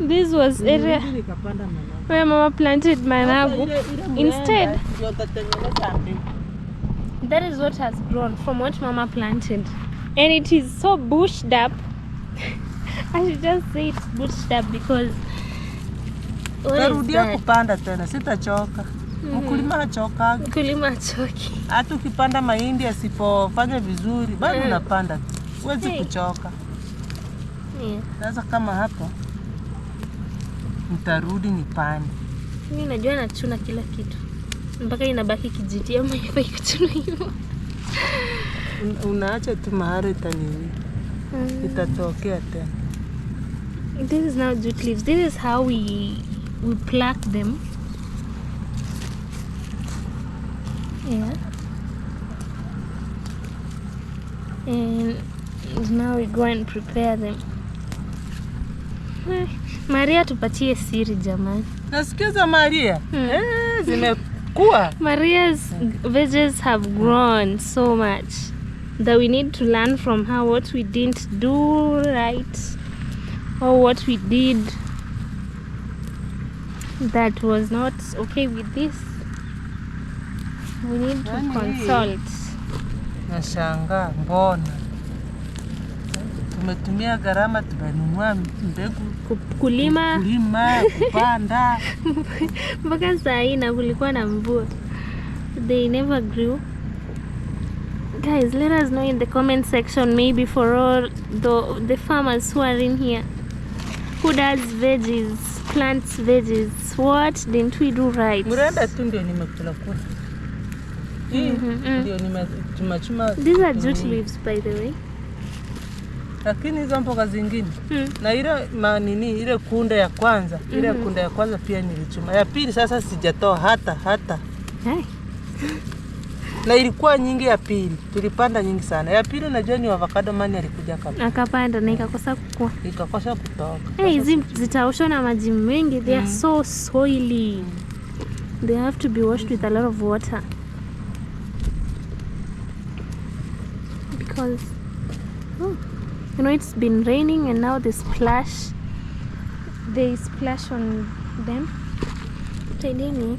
this was area where Mama planted managu. Instead, that is what has grown from what Mama planted. And it is so bushed up. I should just say it's bushed up because narudia kupanda tena, sitachoka. Mkulima hachoka. Mkulima hachoki. Hata ukipanda mahindi asipofanya vizuri, bado unapanda. Huwezi kuchoka. Sasa kama hapo nitarudi nipande. Mimi najua nachuna kila kitu. Mpaka inabaki kijiti ama ifai kuchuna hiyo. Unaacha tu mahali itatokea tena. This is now jute leaves. This is how we pluck them. And now we go and prepare them. Maria tupatie siri jamani. Nasikiza Maria. Zimekuwa. Maria's veggies have grown so much that we need to learn from her what we didn't do right or what we did that was not okay with this. We need to consult. Nashangaa mbona tumetumia gharama, tumenunua mbegu kulima kupanda mpaka saa hii na kulikuwa na mvua. They never grew. Guys, let us know in the comment section, maybe for all the farmers who are in here, who does veggies, plants veggies, what didn't we do right? Murenda tu ndio nimekula kwa. Ndio nimechuma. These are jute leaves by the way. Lakini hizo mboga zingine na ile kunde ya kwanza, ile kunde ya kwanza pia nilichuma. Ya pili sasa sijatoa hata. Na ilikuwa nyingi ya pili. Tulipanda nyingi sana. Ya pili najua ni avocado man alikuja kama. Akapanda na ikakosa kukua. Ikakosa kutoka. Hizi zitaoshwa na maji mengi. They are so soily. They have to be washed with a lot of water. Because it's been raining and now they splash on them. Tidini.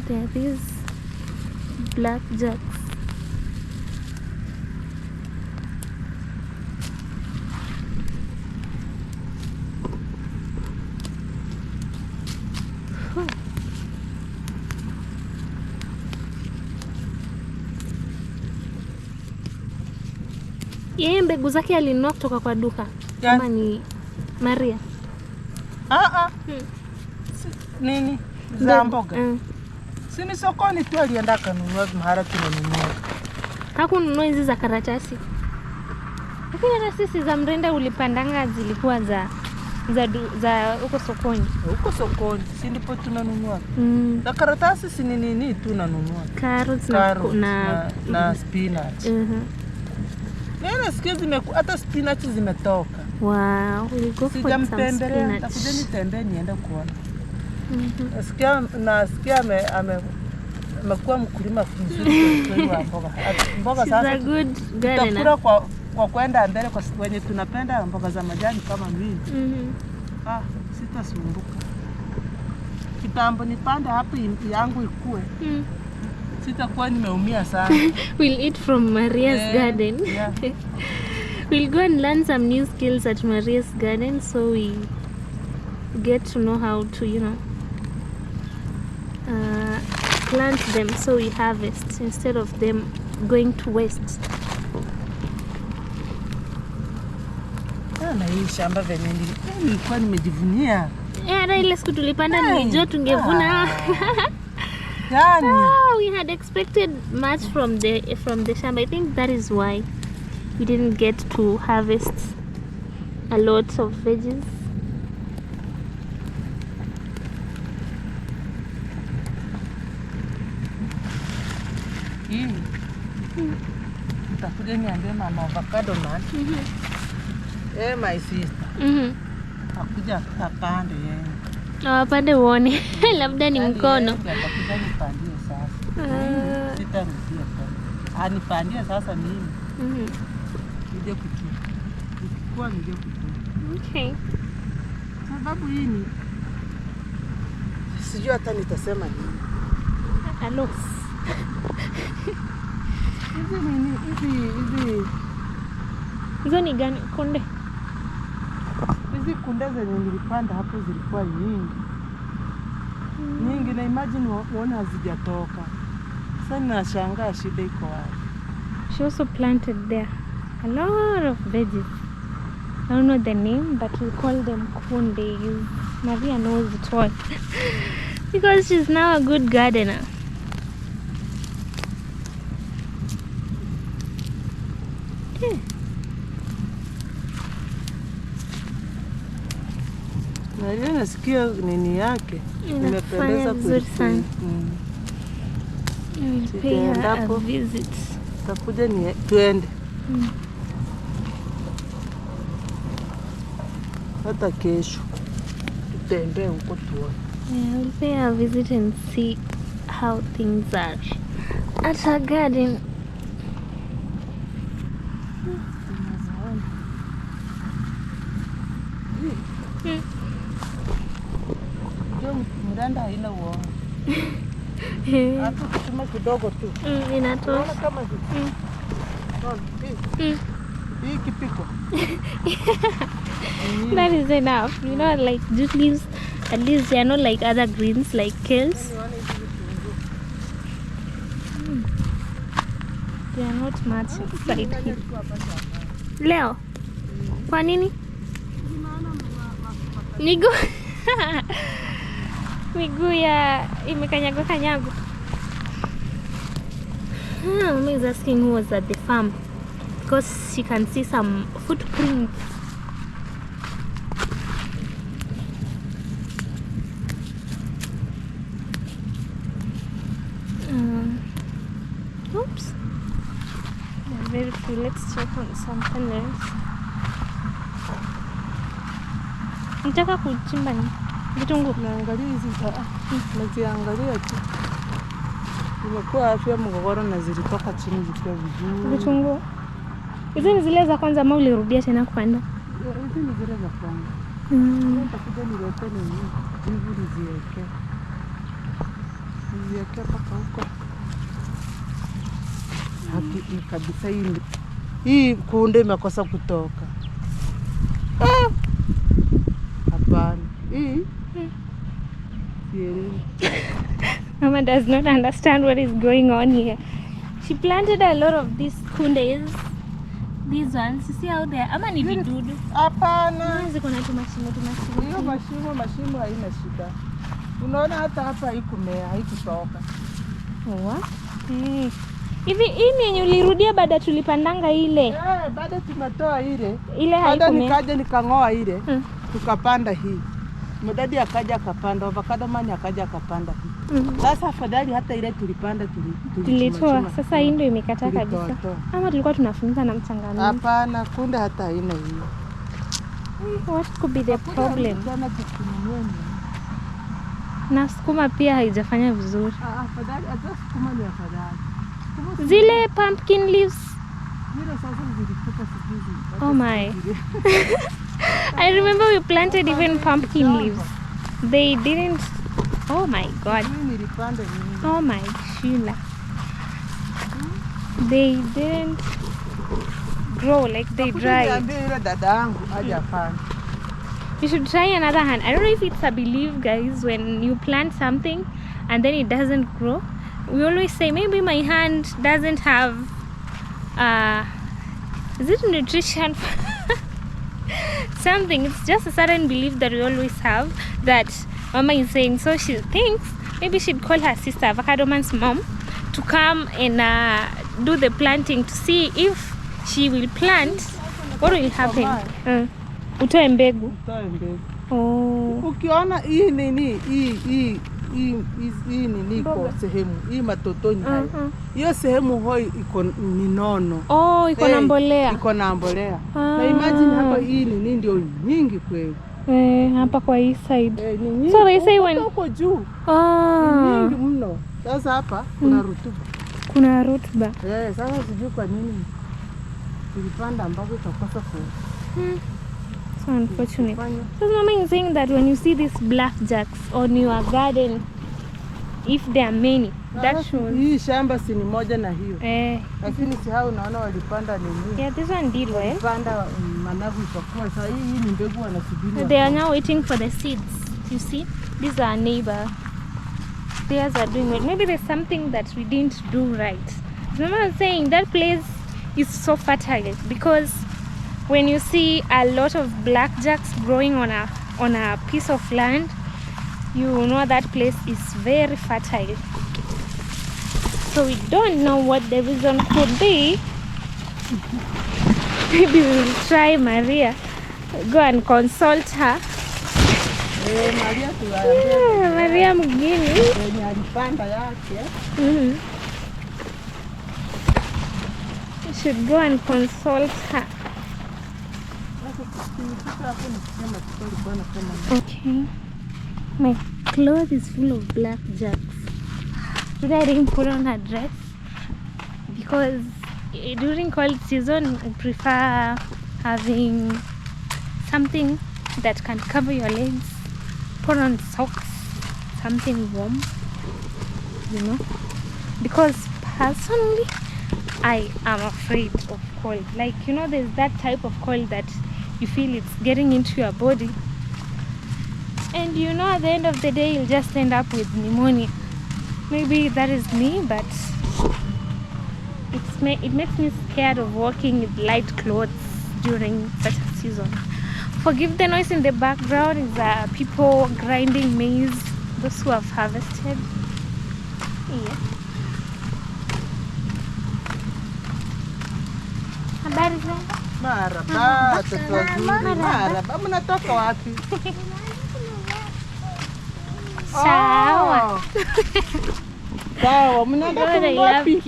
There are these black jacks. Yeye mbegu zake alinunua kutoka kwa duka. Kama ni Maria. Nini? Za mboga. Sini sokoni tu alienda kanunua mahara tunanunua. Hakununua hizi za karatasi. Lakini hata sisi za mrenda ulipandanga zilikuwa za huko sokoni. Huko sokoni si ndipo tunanunua. Na karatasi si nini tunanunua. Carrots na spinach. Nena sikia hata spinach zimetoka. Wow, we'll go for some spinach. Takuja nitembe niende kuona. Nasikia amekuwa mkulima mzuri kwa mboga. Mboga sasa tutakula kwa kwenda mbele kwa wenye tunapenda mboga za majani kama mimi. Sitasumbuka. Kitambo nipande hapo yangu ikue. Sitakuwa nimeumia sana. We'll eat from Maria's garden. Yeah. We'll go and learn some new skills at Maria's garden so we get to know how to, plant them so we harvest instead of them going to waste. Na hii shamba venye nilikuwa nimejivunia. Hata ile siku tulipanda nilijua tungevuna. We had expected much from the shamba. I think that is why we didn't get to harvest a lot of veggies. hii. Nitakuja niambie mama avocado man. My sister. Akuja apande yeye. Apande uone. Labda ni mkono. Atakuja nipandie sasa. Sitarudia tena. Anipandie sasa mimi. Nije kuchukua. Nikikuwa nije kuchukua. Okay. Sababu hii ni sijui hata nitasema nini. Hello. Hizo ni gani kunde? Hizi kunde zenye nilipanda hapo zilikuwa nyingi. Nyingi na imagine uone hazijatoka. Sasa ninashangaa shida iko wapi. She also planted there a lot of veggies. I don't know the name, but we call them kunde. Maria knows it all. Because she's now a good gardener. Na ile nasikia nini yake imependeza vizuri sana. Pay her a visit. Takuja ni tuende. Hata kesho tutembee huko tuone. Yeah, we'll pay her a visit and see how things are at her garden. Mranda haina uono. Hapo kutuma kidogo tu. Inatosha. Kama hii kipiko. That is enough. You know, like jute leaves, at least they are not like other greens like kales. They are not much inside here. Leo, kwa nini? Miguu ya imekanyagwa. Mama is asking who was at the farm because she can see some footprints. Oops. They're very few. Let's check on something else. Nitaka kuchimba ni vitunguu. Naangalia hizi naziangalia tu. Imekuwa afya mgogoro na zilitoka chini zikiwa vizuri. Vitunguu. Hizi ni zile za kwanza ama ulirudia tena kupanda? Hizi ni zile za kwanza. Nitakuja nilete nini? Hizi niziweke. Niziweke mpaka huko. Haki kabisa hii kunde imekosa kutoka. Hapana. Mama does not understand what is going on here. She planted a lot of these kundes. These ones, you see how they are. Ama ni vidudu? Hapana. Ziko na tumashimo. Hiyo mashimo haina shida. Unaona hata hapa haikumea, haikutoka. Hivi hii ni yenye ulirudia baada tulipandanga ile? Baada tumetoa ile. Ile haikumea. Baada nikaja nikang'oa ile. Tukapanda hii. Mdadi akaja akapanda, avocado man akaja akapanda hii. Sasa afadhali hata ile tulipanda tulitoa. Sasa hii ndio imekata kabisa. Ama tulikuwa tunafunika na mchanga mingi. Hapana, kunde hata haina hiyo. What could be the problem? Na sukuma pia haijafanya vizuri. Afadhali hata sukuma ni afadhali. Zile pumpkin leaves. Zile sasa zilikuwa sijuzi. Oh my. I remember we planted even pumpkin leaves. They didn't. Oh my God. Oh my Sheila. They didn't grow like they dried. You should try another hand. I don't know if it's a belief, guys, when you plant something and then it doesn't grow. We always say maybe my hand doesn't have is it nutrition? Something. It's just a certain belief that we always have that Mama is saying. So she thinks maybe she'd call her sister, Avocado Man's mom, to come and do the planting to see if she will plant. What will happen? Utoe mbegu. Utoe mbegu. Oh. Ukiona hii nini hii hii niko sehemu hii matotoni haya. Hiyo sehemu hoi iko ni nono. Oh, iko na mbolea. Iko na mbolea. Na imagine hapa hii ni ndio nyingi kweli. Hapa kwa hii side. Ni nyingi. So they say when uko juu. Ni nyingi mno. Sasa hapa kuna rutuba. Kuna rutuba. Sasa sijui kwa nini tulipanda ambapo tutakosa ku. So unfortunate. So Mama is saying that when you see these blackjacks on your garden, if there are many, that shows. Hii shamba si ni moja na hiyo. Lakini si hao unaona walipanda nini? Yeah, this one did well. Walipanda managu itakuwa. Sasa hii ni mbegu wanasubiri. They are now waiting for the seeds. You see? These are neighbor. Theirs are doing well. Maybe there's something that we didn't do right. Mama was saying that place is so fertile because when you see a lot of blackjacks growing on a piece of land, you know that place is very fertile. So we don't know what the reason could be. Maybe we will try Maria, go and consult her. Maria mgini alipanda yake. You should go and consult her. Okay, my clothes is full of blackjacks. Today I didn't put on a dress because during cold season I prefer having something that can cover your legs. Put on socks, something warm, you know, because personally I am afraid of cold. Like, you know, there's that type of cold that you feel it's getting into your body, and you know at the end of the day you'll just end up with pneumonia. Maybe that is me, but it makes me scared of walking with light clothes during such a season. Forgive the noise in the background. It's people grinding maize, those who have harvested. Yeah. Habari zenu? Maraba, maraba, mnatoka wapi? Sawa. Sawa, mnaenda wapi?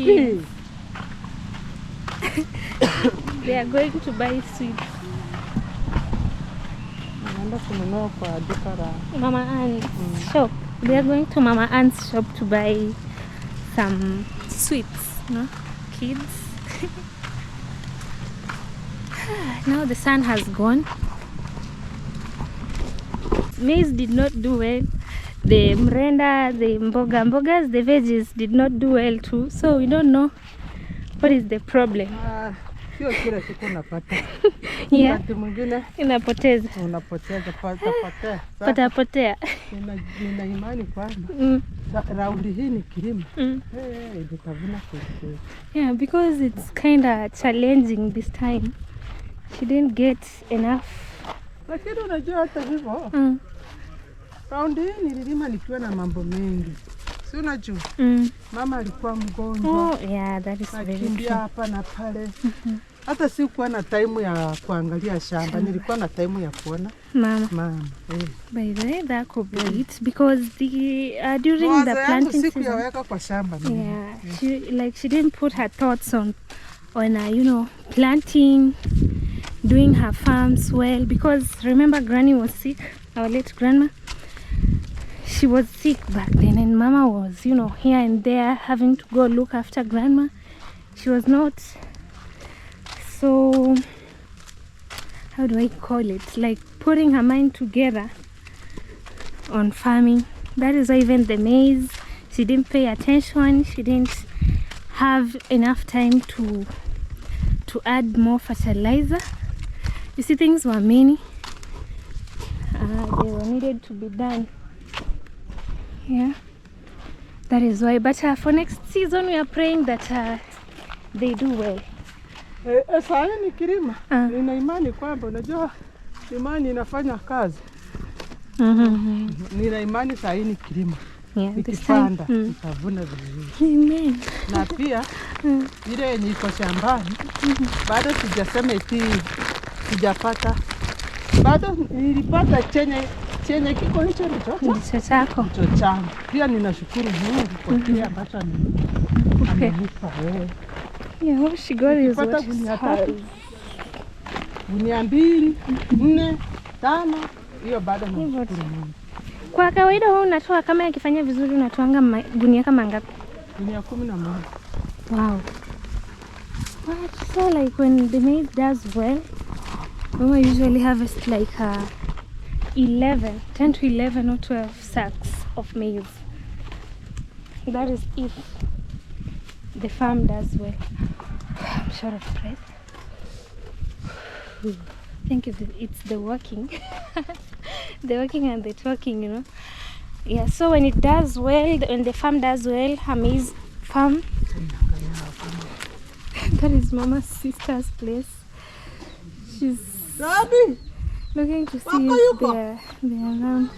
They are going to buy sweets. Mama Ann's shop. They are going to Mama Ann's shop to buy some sweets, no? Kids. Now the sun has gone. Maize did not do well. The mrenda, the mbogas, the veggies did not do well too. So we don't know what is the problem. Sio kila siku unapata. Yeah. Wakati mwingine inapoteza. Unapoteza Pata. Nina imani kwamba raundi hii ni kilimo. Nitavuna kweli. Yeah, because it's kind of challenging this time. She didn't get enough. Lakini unajua hata hivyo. Raundi hii nililima nikiwa na mambo mengi. Si unajua? Mama alikuwa mgonjwa. Oh, yeah, that is very true. Hapa na pale. Hata sikuwa na time ya kuangalia shamba. Nilikuwa na time ya kuona mama. By the way, that could be it because during the planting season. Kwa shamba. Yeah, she didn't put her thoughts on you know, planting, doing her farms well, because remember Granny was sick, our late grandma. She was sick back then, and Mama was, you know, here and there having to go look after Grandma. She was not so, how do I call it, like putting her mind together on farming. That is why even the maize, she didn't pay attention. She didn't have enough time to add more fertilizer. You see, things were many. They were needed to be done. Yeah, that is why. But for next season, we are praying that they do well. Sasa ni kilimo. Nina imani kwamba unajua imani inafanya kazi. Nina imani sasa ni kilimo. Yeah, nikipanda nitavuna vizuri. Amen. Na pia ile yenye iko shambani bado sijasema eti sijapata. Bado nilipata chenye kiko hicho ndicho chako. Ndicho changu. Pia ninashukuru Mungu kwa kile ambacho amenipa wewe. Yeah, what she got is what gunia 2, 4, 5, hiyo bado nashukuru Mungu. Kwa kawaida wewe unatoa kama yakifanya vizuri unatoanga gunia kama ngapi? Gunia 11. Wow. What? So like when the maize does well, Mama usually harvest like 10 to 11 or 12 sacks of maize. That is if the farm does well. I'm short of breath. I think it's the walking. The walking and the talking, you know. Yeah, so when it does well, when the farm does well, her maize farm. That is Mama's sister's place. She's looking to see if they're around.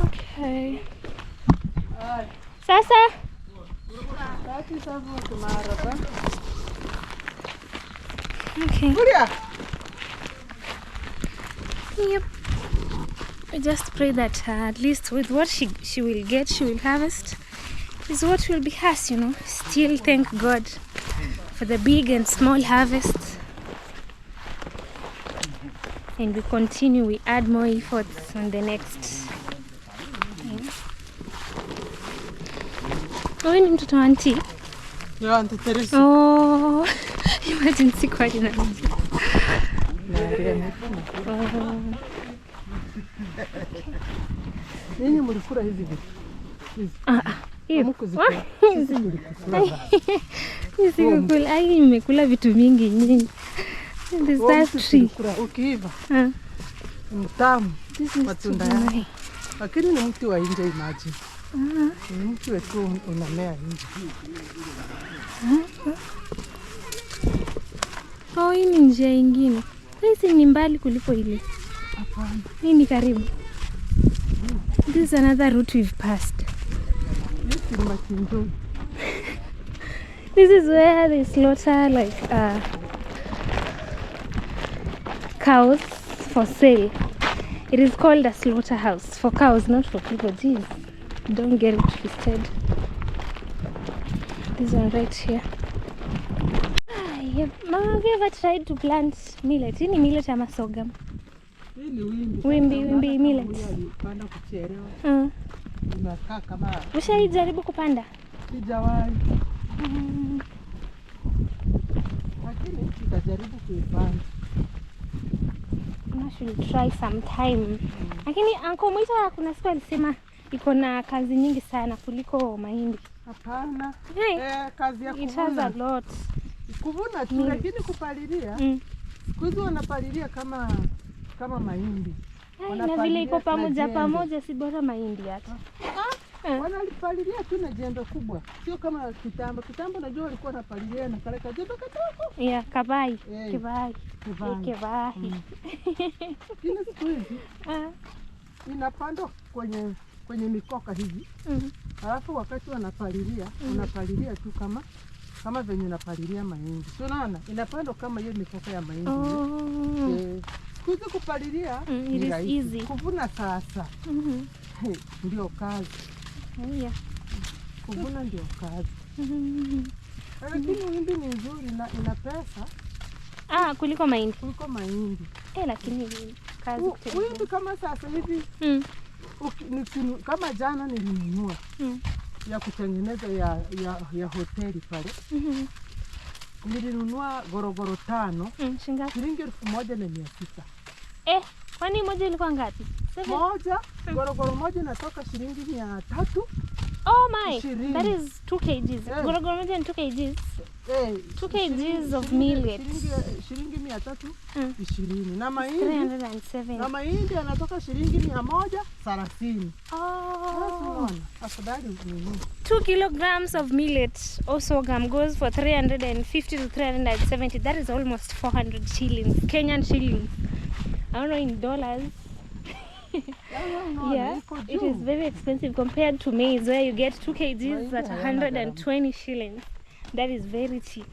Okay. Sasa. Okay. Yep. I just pray that at least with what she will get, she will harvest, is what will be hers, you know. Still thank God for the big and small harvests. And we continue, we add more efforts on the next. Wewe ni mtoto wa auntie? Yeah, Auntie Teresa. Oh, imagine sikuwa ninajua. Nini mlikula hizi vitu? Sikukula, nimekula vitu mingi nyingi. Ukiiva mtamu matunda yake, lakini ni mti wa nje. Imagine ni mti wetu unamea nje. Hii ni njia ingine. Hii ni mbali kuliko ile. Hapana, hii ni karibu. This is another route we've passed. This is where they slaughter like cows for sale. It is called a slaughterhouse for cows, not for people. Jeez, don't get it twisted. This one right here. Yep. Mama, have you ever tried to plant millet? Hii ni millet ama sorghum? Hii ni wimbi. Wimbi millet. Panda kuchelewa. Inakaa kama. Ushaijaribu kupanda? Sijawahi. Lakini tutajaribu kuipanda. I should try sometime. Lakini Uncle Mwita kuna siku alisema iko na kazi nyingi sana kuliko mahindi. Hapana. Kazi ya kuvuna. It has a lot. Kuvuna tu, lakini kupalilia. Siku hizi wanapalilia kama mahindi. Na vile iko pamoja si bora mahindi hata. Wanalipalilia tu na jembe kubwa. Sio kama kitambo. Kitambo najua walikuwa wanapalilia na kale jembe kadogo. Yeah, kibai. Kile siku hizi inapandwa kwenye mikoka hivi. Alafu wakati wanapalilia, unapalilia tu kama venye unapalilia mahindi. Sio, unaona? Inapandwa kama hiyo mikoka ya mahindi. Kuzi kupalilia it is easy. Kuvuna sasa ndio kazi. Yeah. Kuvuna ndio kazi. Lakini wimbi ni nzuri na ina pesa. Kuliko mahindi. Kuliko mahindi. Lakini kazi wimbi kama sasa hivi. Kama jana nilinunua ya kutengeneza ya hoteli pale. Nilinunua gorogoro 5. Shilingi 1,600. Kwani moja ilikuwa ngapi? Moja, gorogoro moja inatoka shilingi 300. Oh my, that is 2 kgs. Gorogoro moja ni 2 kgs. 2 kgs of millet. Shilingi 320. Na mahindi 307. Na mahindi yanatoka shilingi 130. Afadhali nini? 2 kilograms of millet or sorghum goes for 350 to 370. That is almost 400 shillings, Kenyan shillings. I don't know in dollars. Yeah, it is very expensive compared to maize where you get 2 kgs at 120 shillings. That is very cheap.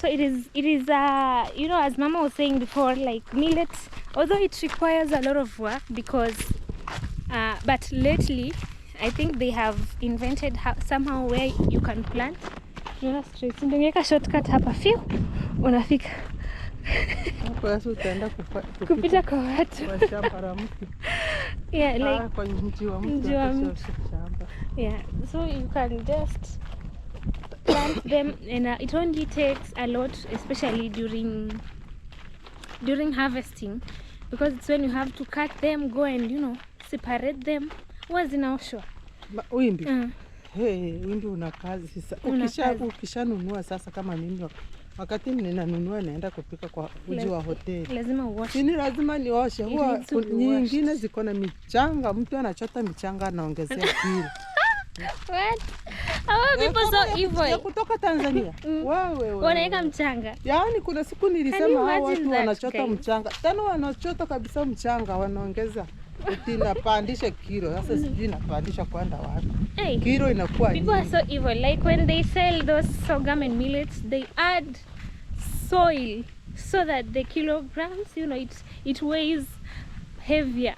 So it is you know, as Mama was saying before, like millet, although it requires a lot of work because but lately I think they have invented somehow where you can plant, you know, straight. Ndio ngeka shortcut hapa fiu unafika Kwa sababu utaenda kupita kwa watu kwa shamba la mtu. Yeah, like kwa mji wa mtu shamba. Yeah, so you can just plant them, and it only takes a lot, especially during harvesting, because it's when you have to cut them, go and, you know, separate them. Huwa zinaoshwa Wimbi. Wimbi una kazi sasa. Ukishanunua sasa kama mimi wakati ninanunua naenda kupika kwa uji wa hoteli. Lazima uoshe. Sini lazima nioshe. Huwa nyingine ziko na michanga, mtu anachota michanga anaongezea kilo. What? How people so evil? Kutoka Tanzania. Wewe. Wanaweka mchanga. Yaani kuna siku nilisema hao watu wanachota mchanga. Tena wanachota kabisa mchanga wanaongeza. Utinapandisha kilo. Sasa sijui napandisha kwenda wapi. Hey, kilo inakuwa people are so evil. Like when they sell those sorghum and millets, they add soil so that the kilograms, you know, it weighs heavier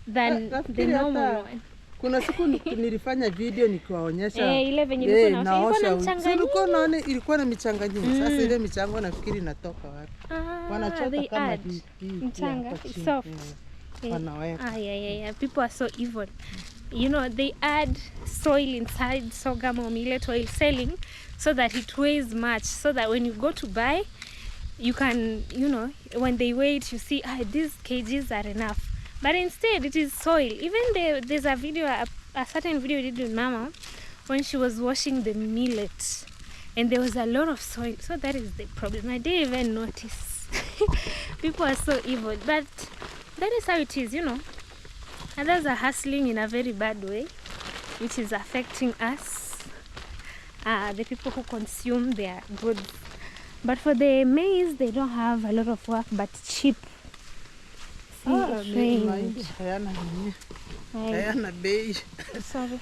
than the normal one. Kuna siku nilifanya video nikiwaonyesha ile venye ilikuwa na mchanga. Ulikuwa unaona ilikuwa na michanga nyingi. Sasa ile michanga nafikiri inatoka wapi? Wanachota kama mchanga soft. Wanaweka. Yeah. People are so evil. You know, they add soil inside sorghum or millet while selling so that it weighs much, so that when you go to buy, you can, you know, when they weigh it, you see, these kgs are enough. But instead, it is soil. Even there's a video, a certain video we did with Mama when she was washing the millet, and there was a lot of soil. So that is the problem. I didn't even notice. People are so evil. But that is how it is, you know. Others are hustling in a very bad way, which is affecting us, the people who consume their goods. But for the maize, they don't have a lot of work, but cheap. Hayana bei. Sorry.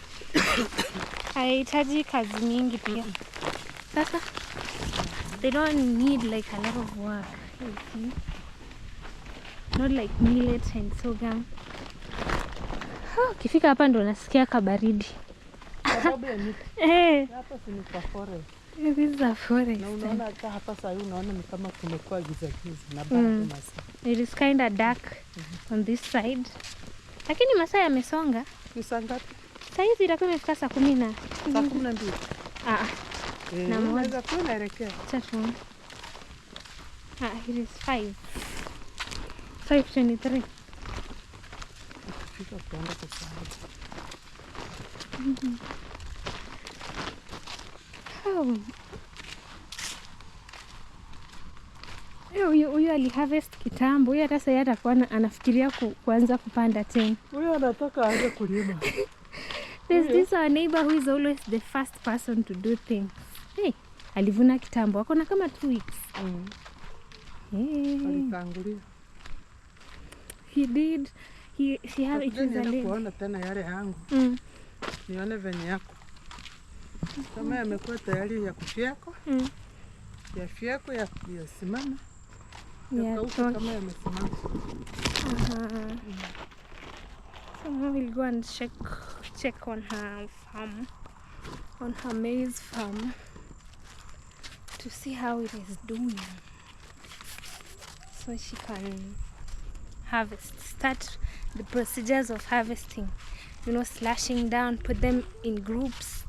Haihitaji kazi mingi pia. Sasa they don't need like a lot of work. You see? Not like millet and sorghum. Ukifika hapa ndo nasikia kabaridi. Sababu ya miti. Hapa si ni kwa forest. This is a forest. Na unaona hata hapa sasa unaona ni kama kumekuwa giza na bado masaa. It is kind of dark on this side. Lakini masaa yamesonga. Ni saa ngapi? Saa hizi itakuwa imefika saa 10. Saa 12. Na unaweza kuwa unaelekea. Tatu. It is 5. 5:23. Fika kuenda kwa saa. Huyu aliharvest kitambo. Huyu hata sasa atakuwa anafikiria kuanza kupanda tena. Huyu anataka aanze kulima. There's this our neighbor who is always the first person to do things. Hey, alivuna kitambo. Akona kama 2 weeks. Alitangulia. He did. She had it with a leg. Kuona tena yale yangu. Nione venye yako. Kama yamekuwa tayari ya kufyako. Ya fyako ya simama. Ya kama yamesimama. So now we'll go and check on her farm, on her maize farm, to see how it is doing, so she can start the procedures of harvesting. You know, slashing down, put them in groups,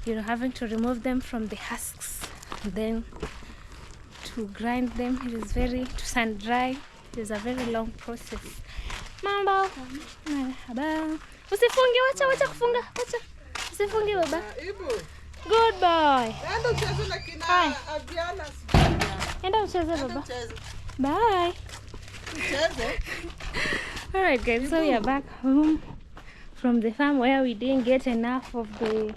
you know, having to remove them from the husks, then to grind them. It is to sun dry. It is a very long process. Mambo. Marhaba. Usifunge, wacha kufunga. Wacha. Usifunge baba. Good boy. Enda ucheze na kina Aviana. Enda ucheze baba. Bye. Ucheze. All right guys, so we are back home from the farm where we didn't get enough of the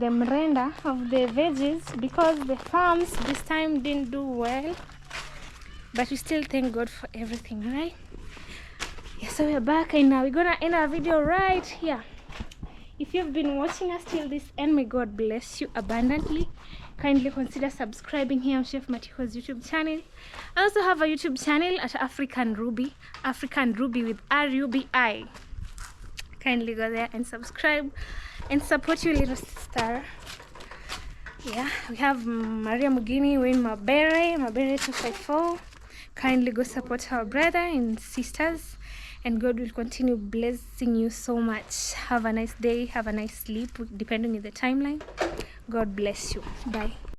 mrenda, of the veggies, because the farms this time didn't do well. But we still thank God for everything, right? Yeah, so we're back and now we're gonna end our video right here. If you've been watching us till this end, may God bless you abundantly. kindly consider subscribing here on Chef Matiko's YouTube channel. I also have a YouTube channel at African Ruby with RUBI. Kindly go there and subscribe and support your little sister. Yeah, we have Maria Mugini, Wayne Mabere 254. Kindly go support our brother and sisters, and God will continue blessing you so much. Have a nice day, have a nice sleep, depending on the timeline. God bless you. Bye.